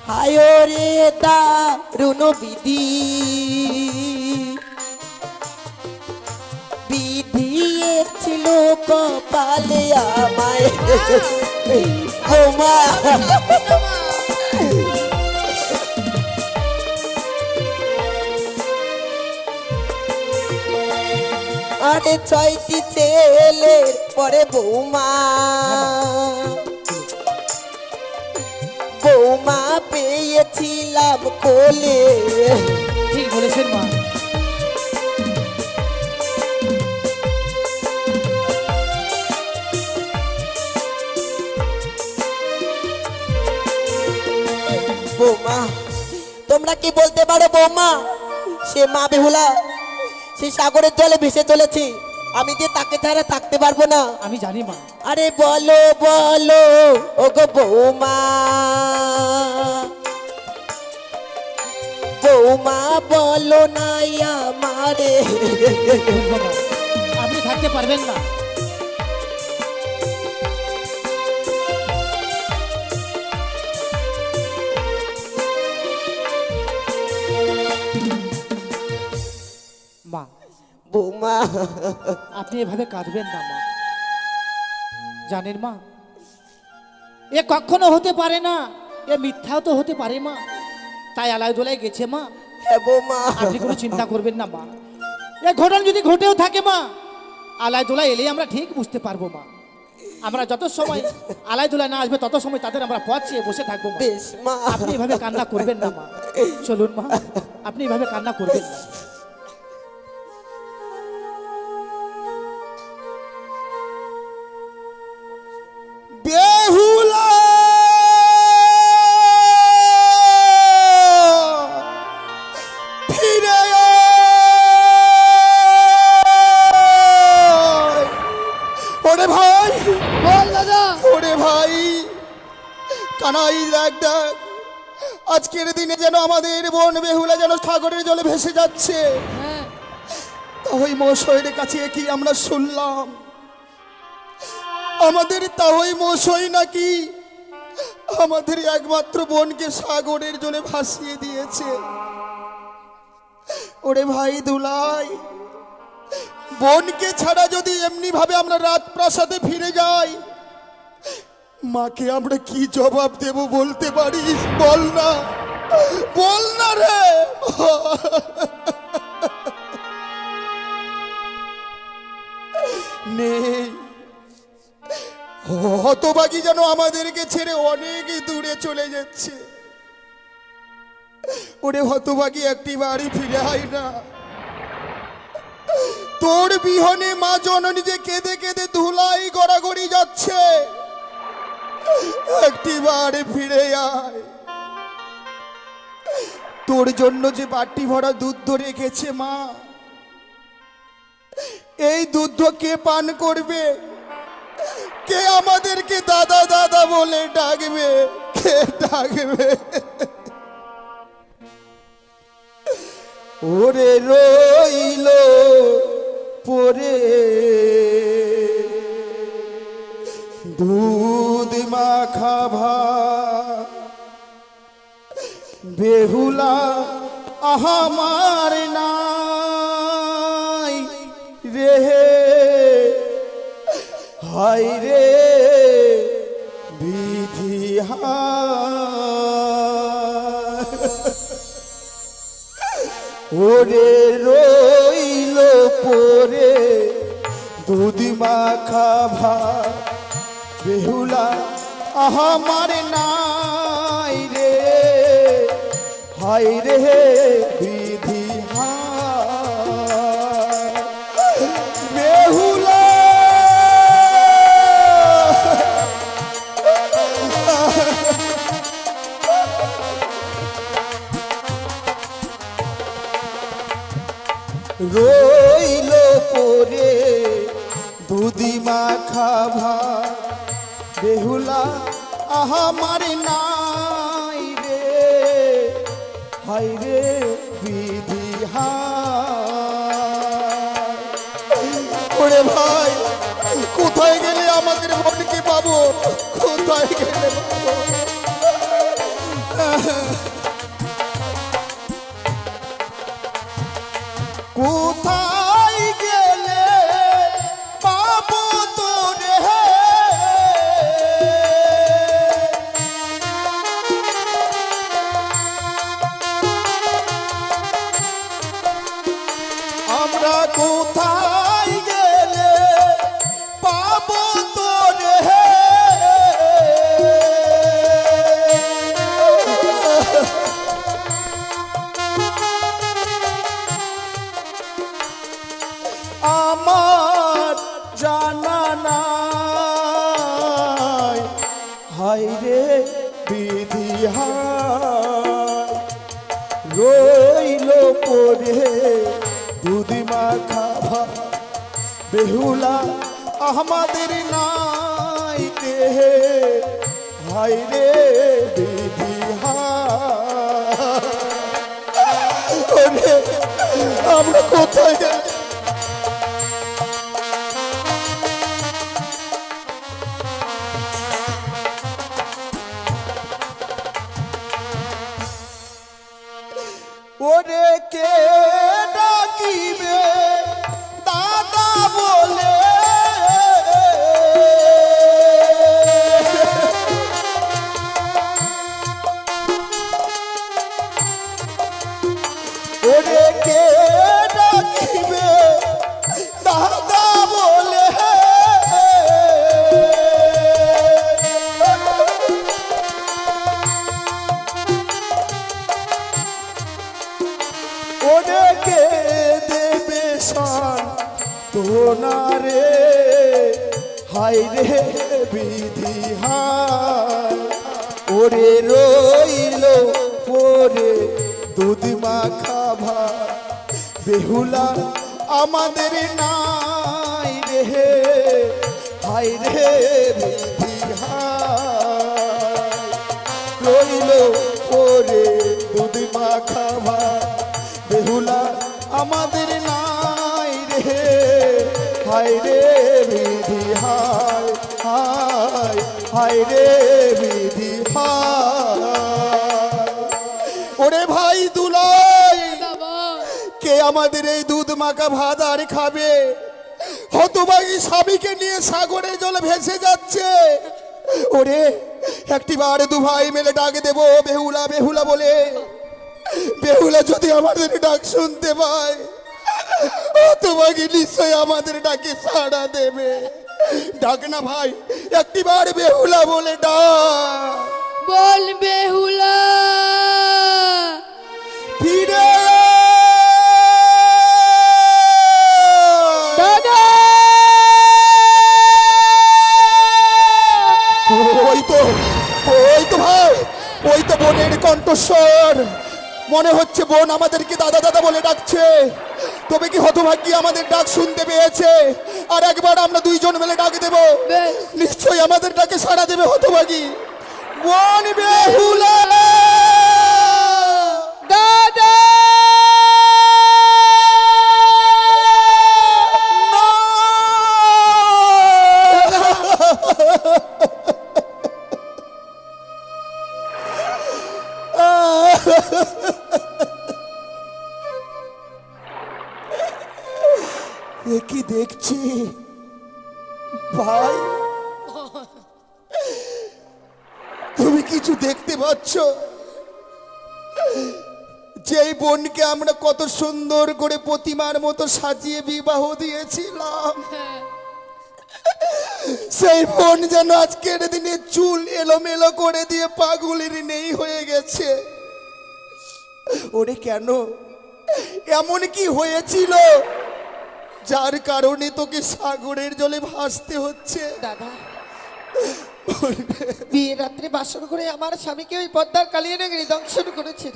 হায় রে দারুণ বিধি বিধিয়েছিল কপালে আমায় বৌমা আরে ছয়টি ছেলের পরে বৌমা বৌমা পেয়েছিলাম কোলে ঠিক বলেছেন মা। বৌমা তোমরা কি বলতে পারো বৌমা সে মা বেহুলা সে সাগরের জলে ভেসে চলেছে, আমি যে তাকে ছাড়া থাকতে পারবো না। আমি জানি মা। আরে বলো বলো ওগো বৌমা বৌমা বলো না আমারে বলবো মা, আপনি থাকতে পারবেন না। মা বৌমা আপনি এভাবে কাঁদবেন না মা। জানেন মা, এ কখনো হতে পারে না, এ মিথ্যাও তো হতে পারে মা। তাই আলাই দোলাই গেছে মা। হ্যাঁ বৌমা আপনি কোনো চিন্তা করবেন না মা। এ ঘটনা যদি ঘটেও থাকে মা, আলাই দোলাই এলেই আমরা ঠিক বুঝতে পারবো মা। আমরা যত সময় আলাই দোলাই না আসবে তত সময় তাদের আমরা পথ চেয়ে বসে থাকবো মা। বেশ মা আপনি এভাবে কান্না করবেন না মা। চলুন মা, আপনি এভাবে কান্না করবেন না। বেহুলা ফিরে আয়। ওরে ভাই বল দাদা। ওরে ভাই কানাই দেখ দেখ, আজকের দিনে যেন আমাদের বোন বেহুলা যেন সাগরের জলে ভেসে যাচ্ছে। তা ওই মশাইয়ের কাছে কি আমরা শুনলাম, আমাদের তাহই মশাই নাকি আমাদের একমাত্র বোনকে সাগরের জলে ভাসিয়ে দিয়েছে। ওরে ভাই দুলাই, বোনকে ছাড়া যদি এমনি ভাবে আমরা রাজপ্রাসাদে ফিরে যাই, মাকে আমরা কি জবাব দেব বলতে পারিস? বল না, বল না রে। নেই, হতভাগী যেন আমাদেরকে ছেড়ে অনেক দূরে চলে যাচ্ছে। ওরে হতভাগী একটি বাড়ি ফিরে আয় না। তোর বিহনে মা জননী যে কেঁদে কেঁদে ধুলাই গড়াগড়ি যাচ্ছে, একটি বাড়ি ফিরে আয়। তোর জন্য যে বাটি ভরা দুধ রেখেছে মা, এই দুধ কে পান করবে? কে আমাদেরকে দাদা দাদা বলে ডাকবে? কে ডাকবে? ওরে রইল পরে দুধ মাখা ভাত, বেহুলা আহামার নাই রে, হায় রে ওরে রইল পরে দুধ মাখা ভাত বেহুলা আমার নাই রে, হায় রে বিধি হায় বেহুলা। রইল পরে দুধি মাখা ভাত বেহুলা আমার নাই রে, হায় রে বিধি হায়। ওরে ভাই কোথায় গেলে আমাদের বোনকে পাবো, কোথায় গেলে পাবো? কোথায় গেলে পাবো তোরে, আমরা কোথায় গেলে পাবো তোরে, আমার জানা নাই, হায় রে বিধি হায়। রইল পরে দুধ মাখা ভাত বেহুলা আমাদের নাই রে, হায় রে বিধি হায়। ওরে আমরা কোথায় গেলে ওরে কে ডাকিবে দাদা বলে, ওরে কে ডাকিবে দাদা বলে, ওরে কে দেবে শান তোনারে, হায় রে বিধি হায়। ওরে রইল পরে দুধ মাখা ভাত বেহুলা আমাদের নাই রে, হায় রে বিধি হায়। রইল পরে দুধ মাখা ভাত বেহুলা আমাদের নাই রে, হায় রে বিধি হায়, হায় হায় রে বিধি হায়। ওরে ভাই দুলাই কে আমাদের এই দুধ মাখা ভাত আর খাবে? হতভাগী স্বামীকে নিয়ে সাগরে জল ভেসে যাচ্ছে। ওরে একটিবার দু ভাই মিলে ডাক দেবো বেহুলা বেহুলা বলে, বেহুলা যদি আমাদের ডাক শুনতে পায় হতভাগী নিশ্চয় আমাদের ডাকে সাড়া দেবে। ডাক না ভাই, একটিবার বেহুলা বলে ডাক। বল বেহুলা ফিরে দাদা, ওই তো ভাই, ওই তো বোনের কণ্ঠস্বর। মনে হচ্ছে বোন আমাদেরকে দাদা দাদা বলে ডাকছে। তবে কি হতভাগ্যী আমাদের ডাক শুনতে পেয়েছে? আর একবার আমরা দুইজন মিলে ডাক দেব, নিশ্চয়ই আমাদের ডাকে সাড়া দেবে হতভাগী। বোন বেহুলা দাদা এ কি দেখছি ভাই? তুমি কিছু দেখতে পাচ্ছ? যেই বোনকে আমরা কত সুন্দর করে প্রতিমার মতো সাজিয়ে বিবাহ দিয়েছিলাম, সেই বোন যেন আজকের দিনে চুল এলোমেলো করে দিয়ে পাগলের নেই হয়ে গেছে। ওরে কেন, এমন কি হয়েছিল যার কারণে তোকে সাগরের জলে ভাসতে হচ্ছে? দাদা, বিয়ের রাত্রে বাসর করে আমার স্বামীকে ওই পদ্মার কালিয়ে নগরী দংশন করেছে।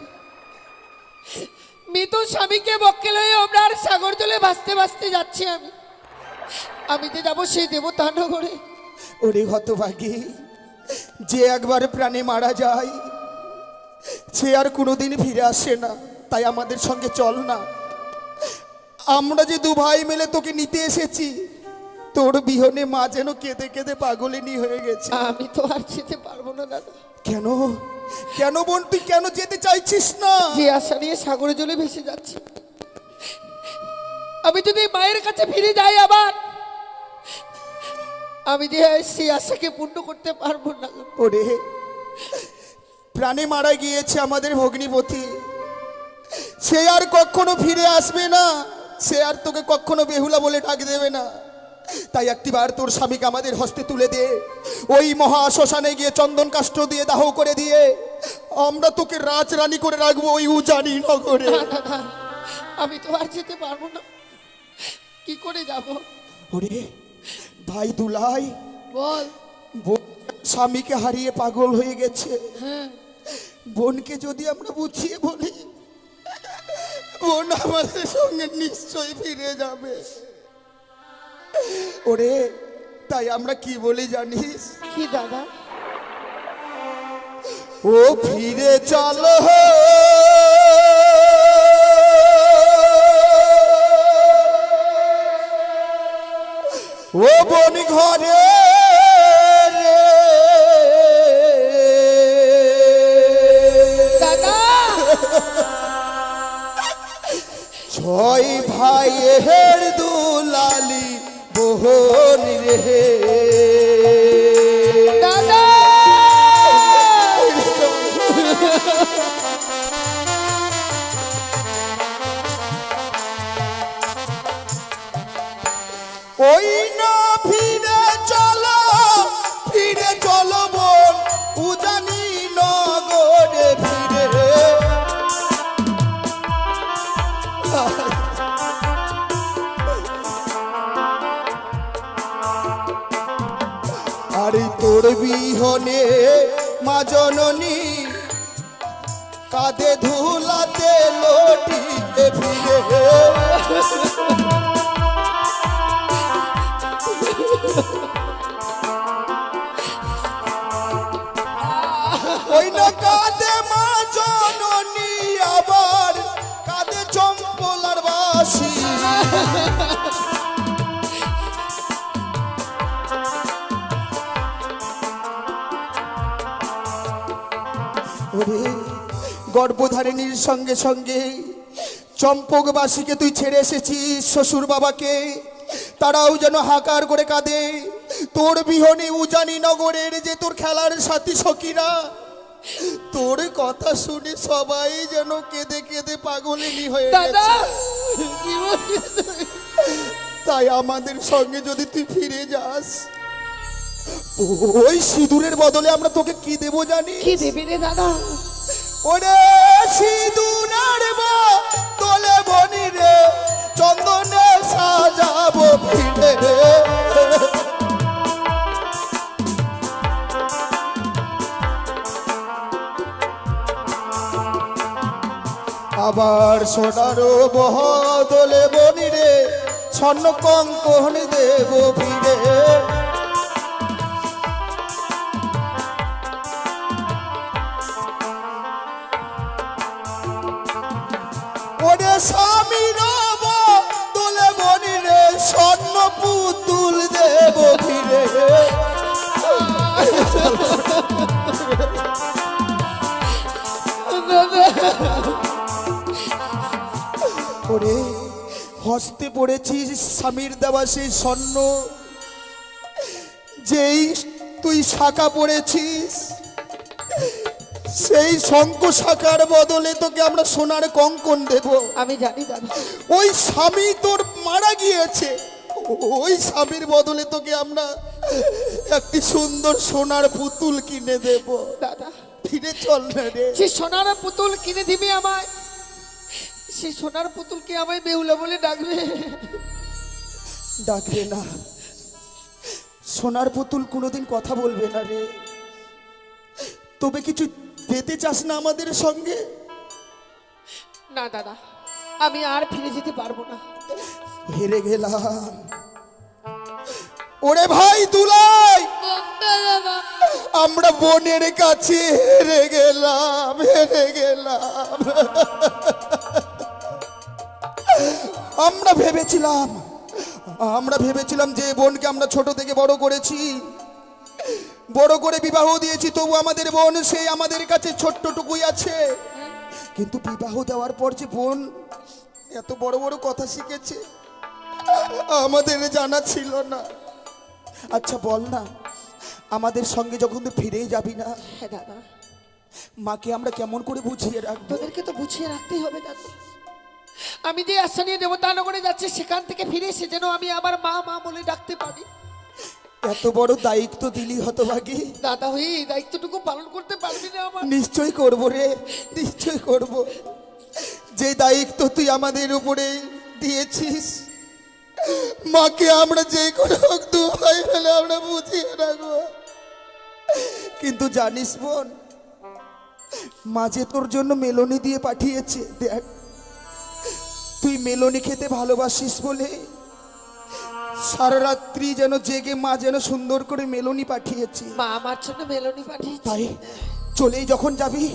মৃত স্বামীকে বক্কেল হয়ে ওমরার সাগর জলে ভাসতে ভাসতে যাচ্ছি আমি তো যাবো সেই দেবতা নগরে। ওরে হতভাগী, যে একবার প্রাণে মারা যায় সে আর কোনোদিন ফিরে আসে না। তাই আমাদের সঙ্গে চল না, আমরা যে দু ভাই মিলে তোকে নিতে এসেছি। তোর বিহনে মা যেন কেঁদে কেঁদে পাগলিনী হয়ে গেছে। আমি তো আর যেতে পারবো না দাদা। কেন কেন বোন, তুই কেন যেতে চাইছিস না? যে আশা নিয়ে সাগরে জলে ভেসে যাচ্ছি, আমি যদি মায়ের কাছে ফিরে যাই আবার, আমি যে সেই আশাকে পূর্ণ করতে পারবো না। ওরে, প্রাণে মারা গিয়েছে আমাদের ভগ্নিপতি, সে আর কখনো ফিরে আসবে না। সে আর তোকে কখনো বেহুলা বলে ডাক দেবে না। তাই একটিবার তোর স্বামীকে আমাদের হস্তে তুলে দে, ওই মহা শ্মশানে গিয়ে চন্দন কাষ্ঠ দিয়ে দাহ করে দিয়ে আমরা তোকে রাজরানী করে রাখবো ওই উজানি নগরে। আমি তো আর যেতে পারবো না, কি করে যাব? ওরে ভাই দুলাই, বল। বোন স্বামীকে হারিয়ে পাগল হয়ে গেছে। বোনকে যদি আমরা বুঝিয়ে বলি, বোন আমাদের সঙ্গে নিশ্চয়ই ফিরে যাবে। ওরে, তাই আমরা কি বলি জানিস? কি দাদা? ও ফিরে চলো ও বোন ঘরে রে, দাদা, ছয় ভাইয়ের দুলালি বোন রে। দাদা, ওই না ফিরে চলো বোন উজানি নগরে ফিরে। আরে তোর বিহনে মা জননী কাঁধে ধুলাতে লটিতে ফিরে। ওই না কাঁধে মা জননী, আবার কাঁধে চম্পলার বাসি। ওরে, গর্ভধারিণীর সঙ্গে সঙ্গে চম্পকবাসীকে তুই ছেড়ে এসেছিস, শ্বশুর বাবাকে, তারাও যেন হাকার করে কাঁদে। তোর বিহনে উজানি নগরের যে তোর খেলার সাথী সখীরা, তোর কথা শুনে সবাই যেন কেঁদে কেঁদে পাগলিনী হয়ে দাদা, গেছে। তাই আমাদের সঙ্গে যদি তুই ফিরে যাস, ওই সিঁদুরের বদলে আমরা তোকে কি দেবো জানি? কি দেবে রে দাদা? ওরে সিঁদুরের বদলে বনি রে চন্দনে সাজাবো ফিরে। আবার সোনারও বদলে বনি রে স্বর্ণ কঙ্কণ দেব ফিরে। ওরে স্বামীর বদলে বনি রে স্বর্ণ পুতুল দেব ফিরে। ওরে, হস্তে পড়েছিস স্বামীর দেওয়া সেই স্বর্ণ, যেই তুই শাখা পড়েছিস সেই শঙ্খ শাখার বদলে তোকে আমরা সোনার কঙ্কন দেব। আমি জানি দাদা, ওই স্বামী তোর মারা গিয়েছে, ওই স্বামীর বদলে তোকে আমরা একটি সুন্দর সোনার পুতুল কিনে দেব। দাদা ফিরে চল না রে। সে সোনার পুতুল কিনে দিবি আমায়, সে সোনার পুতুলকে আমায় বেহুলা বলে ডাকবে। ডাকবে না, সোনার পুতুল কোনোদিন কথা বলবে না রে। তবে কিছু পেতে চাস না আমাদের সঙ্গে? না দাদা, আমি আর ফিরে যেতে পারবো না। হেরে গেলাম। ওরে ভাই দুলাই, আমরা বোনের কাছে হেরে গেলাম, হেরে গেলাম। আমরা ভেবেছিলাম যে বোনকে আমরা ছোট থেকে বড় করেছি, বড় করে বিবাহ দিয়েছি, তবু আমাদের বোন সেই আমাদের কাছে ছোট্টটুকুই আছে। কিন্তু বিবাহ দেওয়ার পর যে বোন এত বড় বড় কথা শিখেছে আমাদের জানা ছিল না। আচ্ছা বল না, আমাদের সঙ্গে যখন তুই ফিরেই যাবি না, হ্যাঁ দাদা, মাকে আমরা কেমন করে বুঝিয়ে রাখবো? তোদেরকে তো বুঝিয়ে রাখতেই হবে দাদা। আমি যে আশা নিয়ে দেবতানগরে যাচ্ছি, সেখান থেকে ফিরে এসে যেন আমি আমার মা মা বলে ডাকতে পারি। এত বড় দায়িত্ব দিলি হতভাগী, দাদা হয়ে এই দায়িত্বটুকু পালন করতে পারবি না আমার? নিশ্চয় করব রে, নিশ্চয় করব। যে দায়িত্ব তুই আমাদের উপরে দিয়েছিস, মাকে আমরা যে কোনো হোক দু ভাই ফেলে আমরা বুঝিয়ে রাখবো। কিন্তু জানিস বোন, মা যে তোর জন্য মেলনি দিয়ে পাঠিয়েছে। দেখ, তুই মেলনি খেতে ভালোবাসিস বলে সারা রাত্রি যেন জেগে মা যেন সুন্দর করে মেলনি পাঠিয়েছে। মা আমার জন্য মেলনি পাঠিয়েছে। তাই চলেই যখন যাবি,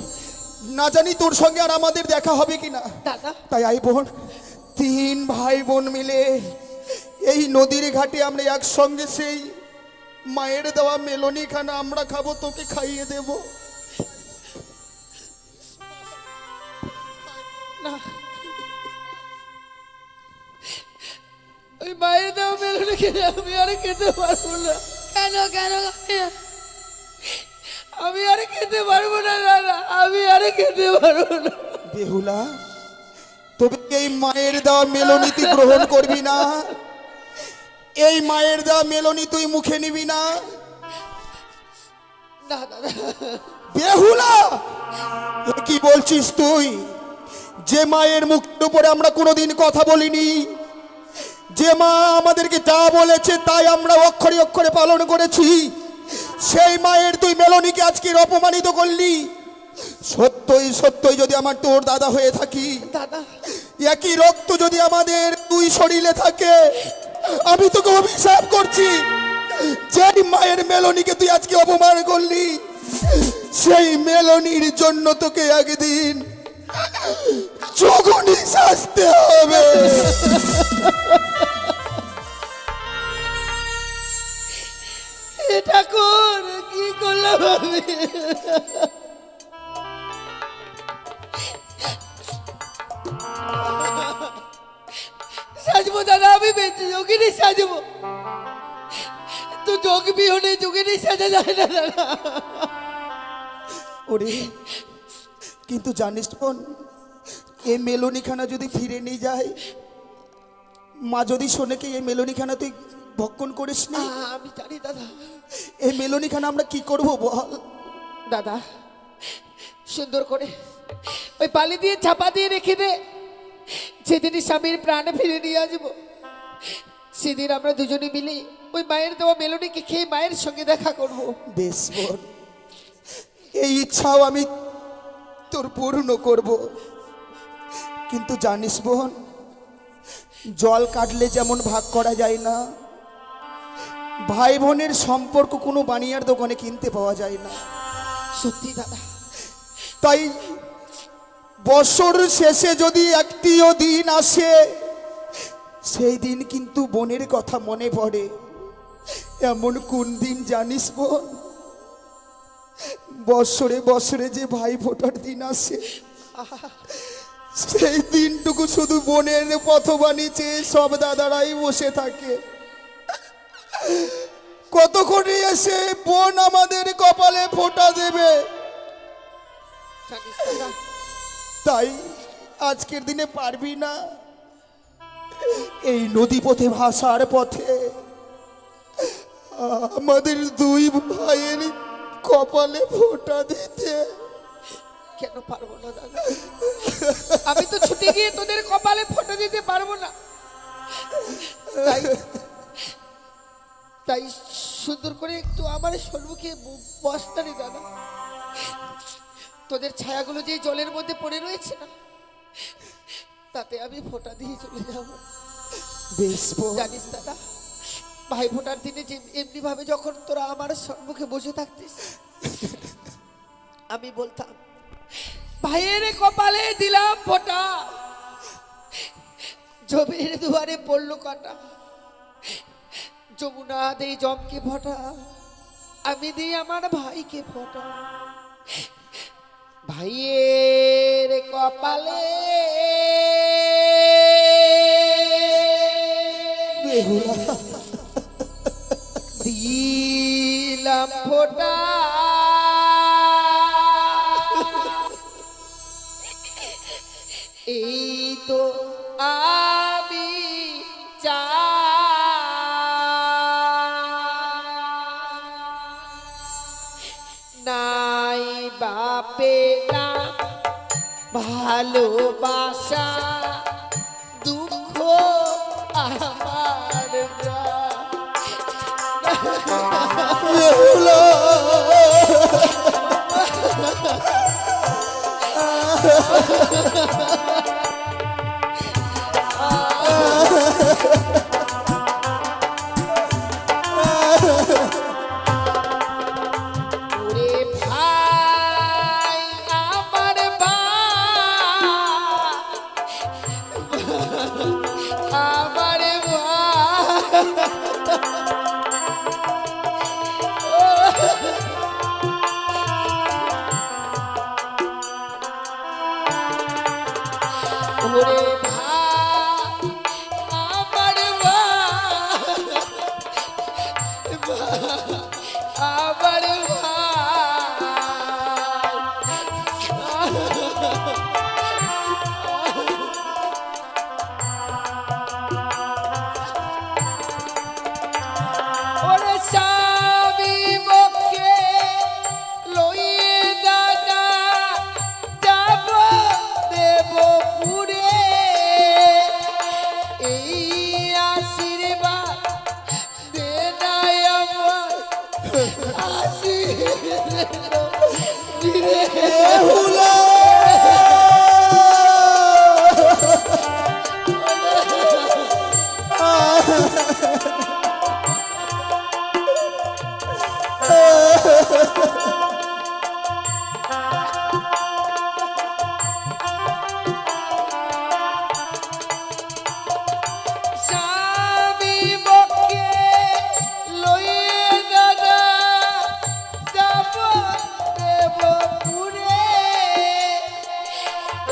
না জানি তোর সঙ্গে আর আমাদের দেখা হবে কিনা। দাদা তাই আই বোন, 3 ভাই বোন মিলে এই নদীর ঘাটে আমরা একসঙ্গে সেই মায়ের দেওয়া মেলনি খানা আমরা খাবো, তোকে খাইয়ে দেব। না, ওই মায়ের দেওয়া মেলনি খেয়ে আমি আর খেতে পারবো না। কেন কেন আমি আর খেতে পারবো না দাদা, আমি আর খেতে পারবো না। বেহুলা, তবে এই মায়ের দেওয়া মেলনি তুই গ্রহণ করবি না? এই মায়ের দেওয়া মেলনি তুই মুখে নিবি না? না দাদা। বেহুলা, এ কি বলছিস তুই? যে মায়ের মুখের উপরে আমরা কোনোদিন কথা বলিনি, যে মা আমাদেরকে যা বলেছে তাই আমরা অক্ষরে অক্ষরে পালন করেছি, সেই মায়ের তুই মেলনিকে আজকে অপমানিত করলি। সত্যই সত্যই যদি আমার তোর দাদা হয়ে থাকি, দাদা একই রক্ত যদি আমাদের দুই শরীরে থাকে, আমি তোকে অভিশাপ করছি, যেই মায়ের মেলনিকে তুই আজকে অপমান করলি, সেই মেলনির জন্য তোকে একদিন জগনি শাস্তি হবে। এটা কর, কি করলাম আমি? সাজবো দাদা, আমি বেঁচে যোগিনী সাজবো। তো যোগ বিহনে যোগিনী সাজা যায় না দাদা। ওরে, কিন্তু জানিস বোন, এই মেলনিখানা যদি ফিরে নিয়ে যায়, মা যদি শোনে কি এই মেলনিখানা তুই ভক্ষণ করিস না, আমি জানি দাদা। এই মেলনিখানা আমরা কি করব বল? দাদা সুন্দর করে ওই পালি দিয়ে চাপা দিয়ে রেখে দে, যেদিন স্বামীর প্রাণে ফিরে নিয়ে আসবো, সেদিন আমরা দুজনে মিলে ওই মায়ের দেওয়া মেলনিকে খেয়ে মায়ের সঙ্গে দেখা করব। বেশ বোন, এই ইচ্ছাও আমি তোর পূর্ণ করব। কিন্তু জানিস বোন, জল কাটলে যেমন ভাগ করা যায় না, ভাই বোনের সম্পর্ক কোনো বানিয়ার দোকানে কিনতে পাওয়া যায় না। সত্যি দাদা। তাই বছর শেষে যদি একটিও দিন আসে, সেই দিন কিন্তু বোনের কথা মনে পড়ে। এমন কোন দিন জানিস বোন? বছরে বছরে যে ভাই ফোটার দিন আসে, সেই দিনটুকু শুধু বোনের পথবাণী চেয়ে সব দাদারাই বসে থাকে। কতক্ষণে এসে বোন আমাদের কপালে ফোঁটা দেবে, জানিস দাদা, তাই আজকের দিনে পারবি না এই নদী পথে ভাসার পথে আমাদের দুই ভাইয়ের কপালে ফোঁটা দিতে? কেন পারবো না দাদা? আমি তো ছুটে গিয়ে তোদের কপালে ফোঁটা দিতে পারবো না। তাই তাই সুন্দর করে একটু আমার সম্মুখে বসতা রে দাদা। তোদের ছায়াগুলো যে জলের মধ্যে পড়ে রয়েছে না, তাতে আমি ফোঁটা দিয়ে চলে যাব। বেশ বোন। জানিস দাদা, ভাই ফোঁটার দিনে যে এমনি ভাবে যখন তোরা আমার সম্মুখে বসে থাকতিস, আমি বলতাম ভাইয়ের কপালে দিলাম ফোঁটা, জমির দুয়ারে পড়লো কাটা, যমুনা দেই জমকে ফোঁটা, আমি দিই আমার ভাইকে ফোঁটা। ভাইয়ের কপালে বেহুলা দিলাম ফোঁটা, এই তো আমি নাই বাপে না ভালোবাসা, দুঃখ আমার বেহুলা ওরে ভাই আমার আমার ওরে ভাই আমার আবার ওরে স্বামী বকে লইয়ে দাদা যাব দেবপুরে, এই আশীর্বাদ দে নাই আমার বেহুলা স্বামী বকে লইয়ে দাদা যাব দেবপুরে,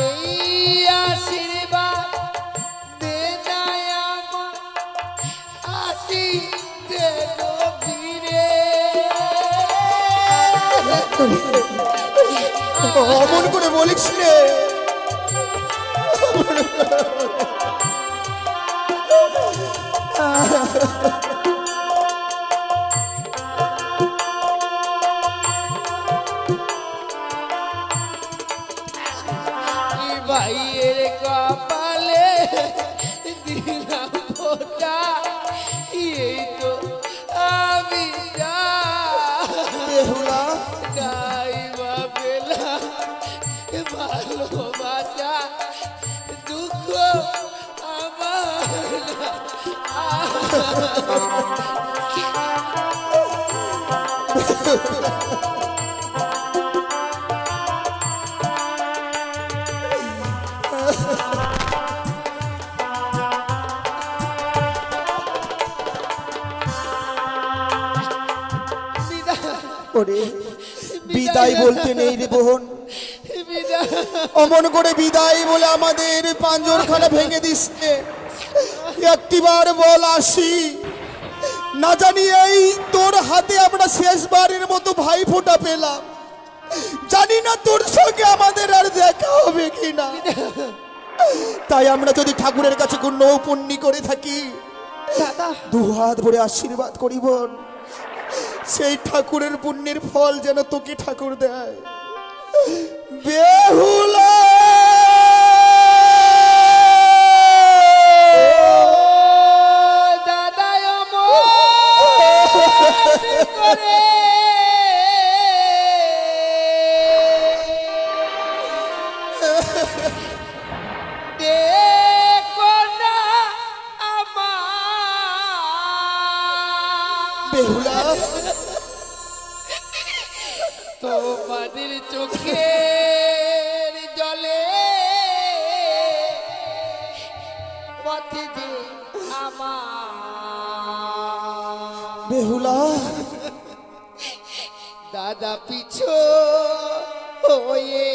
এই আশীর্বাদ দে নাই আমার আসি দেব বীরে। অমন করে বলিস রে। ভাইয়ের কপালে দিলাম ফোঁটা, এই তো আমি বেহুলা নাই বা পেলাম ভালোবাসা, দুঃখ ওরে বিদায় বলতে নেই রে বোন, বিদায়। অমন করে বিদায় বলে আমাদের পাঁজরখানা ভেঙে দিচ্ছে। একটিবার বল আসি, না জানি এই তোর হাতে আমরা শেষবারের মতো ভাই ফোঁটা পেলাম। জানি না তোর সঙ্গে আমাদের আর দেখা হবে কিনা। তাই আমরা যদি ঠাকুরের কাছে কোনো পুণ্যি করে থাকি, দাদা দু হাত ভরে আশীর্বাদ করিব, সেই ঠাকুরের পুণ্যের ফল যেন তোকে ঠাকুর দেয়। বেহুলা দাদা অমর করে দেখো না আমার বেহুলা তোমাদের চোখের জলে পথে যে আমার বেহুলা দাদা পিছু হয়ে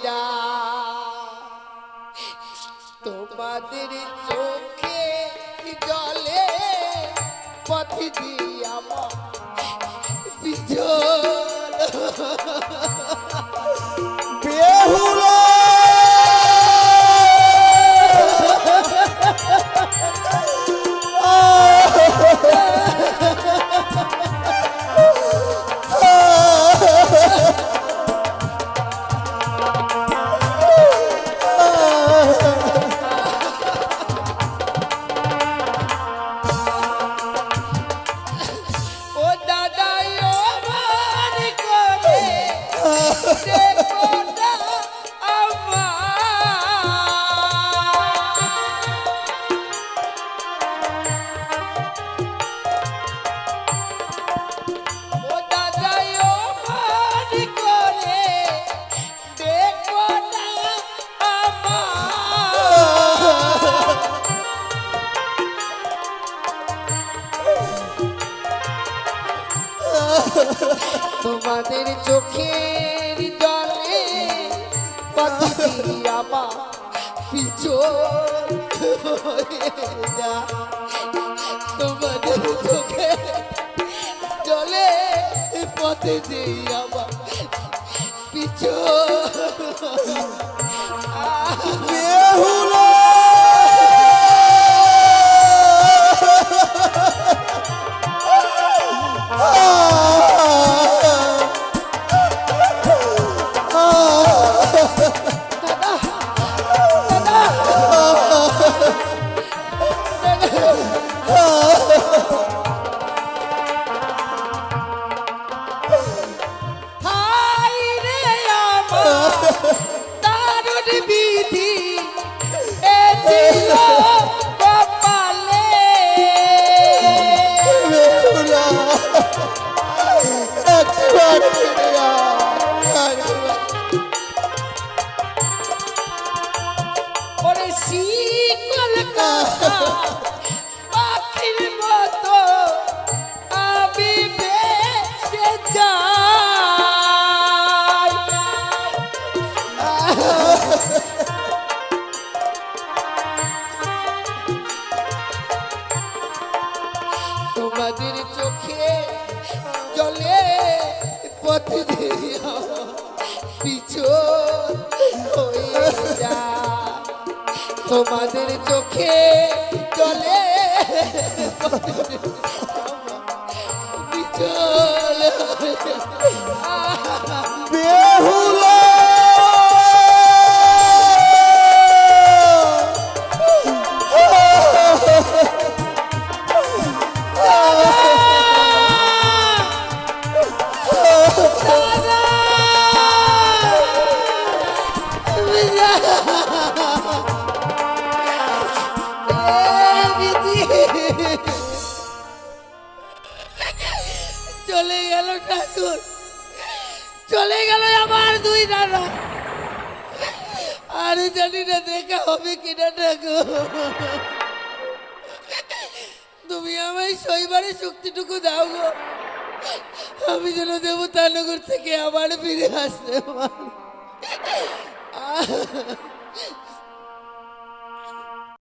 যা তোমাদের চোখে জলে পথে যে আমার পিছু বেহুলা ও দাদা আমার করে দেখো না আমার ও দাদা আমার করে দেখো না তোমাদের চোখের জলে পাখি আমার পিছু তোমাদের চোখে জলে পথে যে আমার পিছু বেহুলা হাই রে আমার দারুণ বিধি এ ছিল কপালে বেহুলা একবার ফিরে আয়। ওরে শিকল কাটা পাখির মতো আমি ভেসে যাই তোমাদের চোখে জলে পথে পিছু হয়ে যা তোমাদের চোখে জলে পিছল বেহুলা চলে গেল ঠাকুর, চলে গেল আমার দুই দাদা, আর জানি না দেখা হবে কিনা ঠাকুর। তুমি আমায় শৈবারে শক্তিটুকু দাও গো, আমি যেন দেবতানগর থেকে আবার ফিরে আসতে পারি।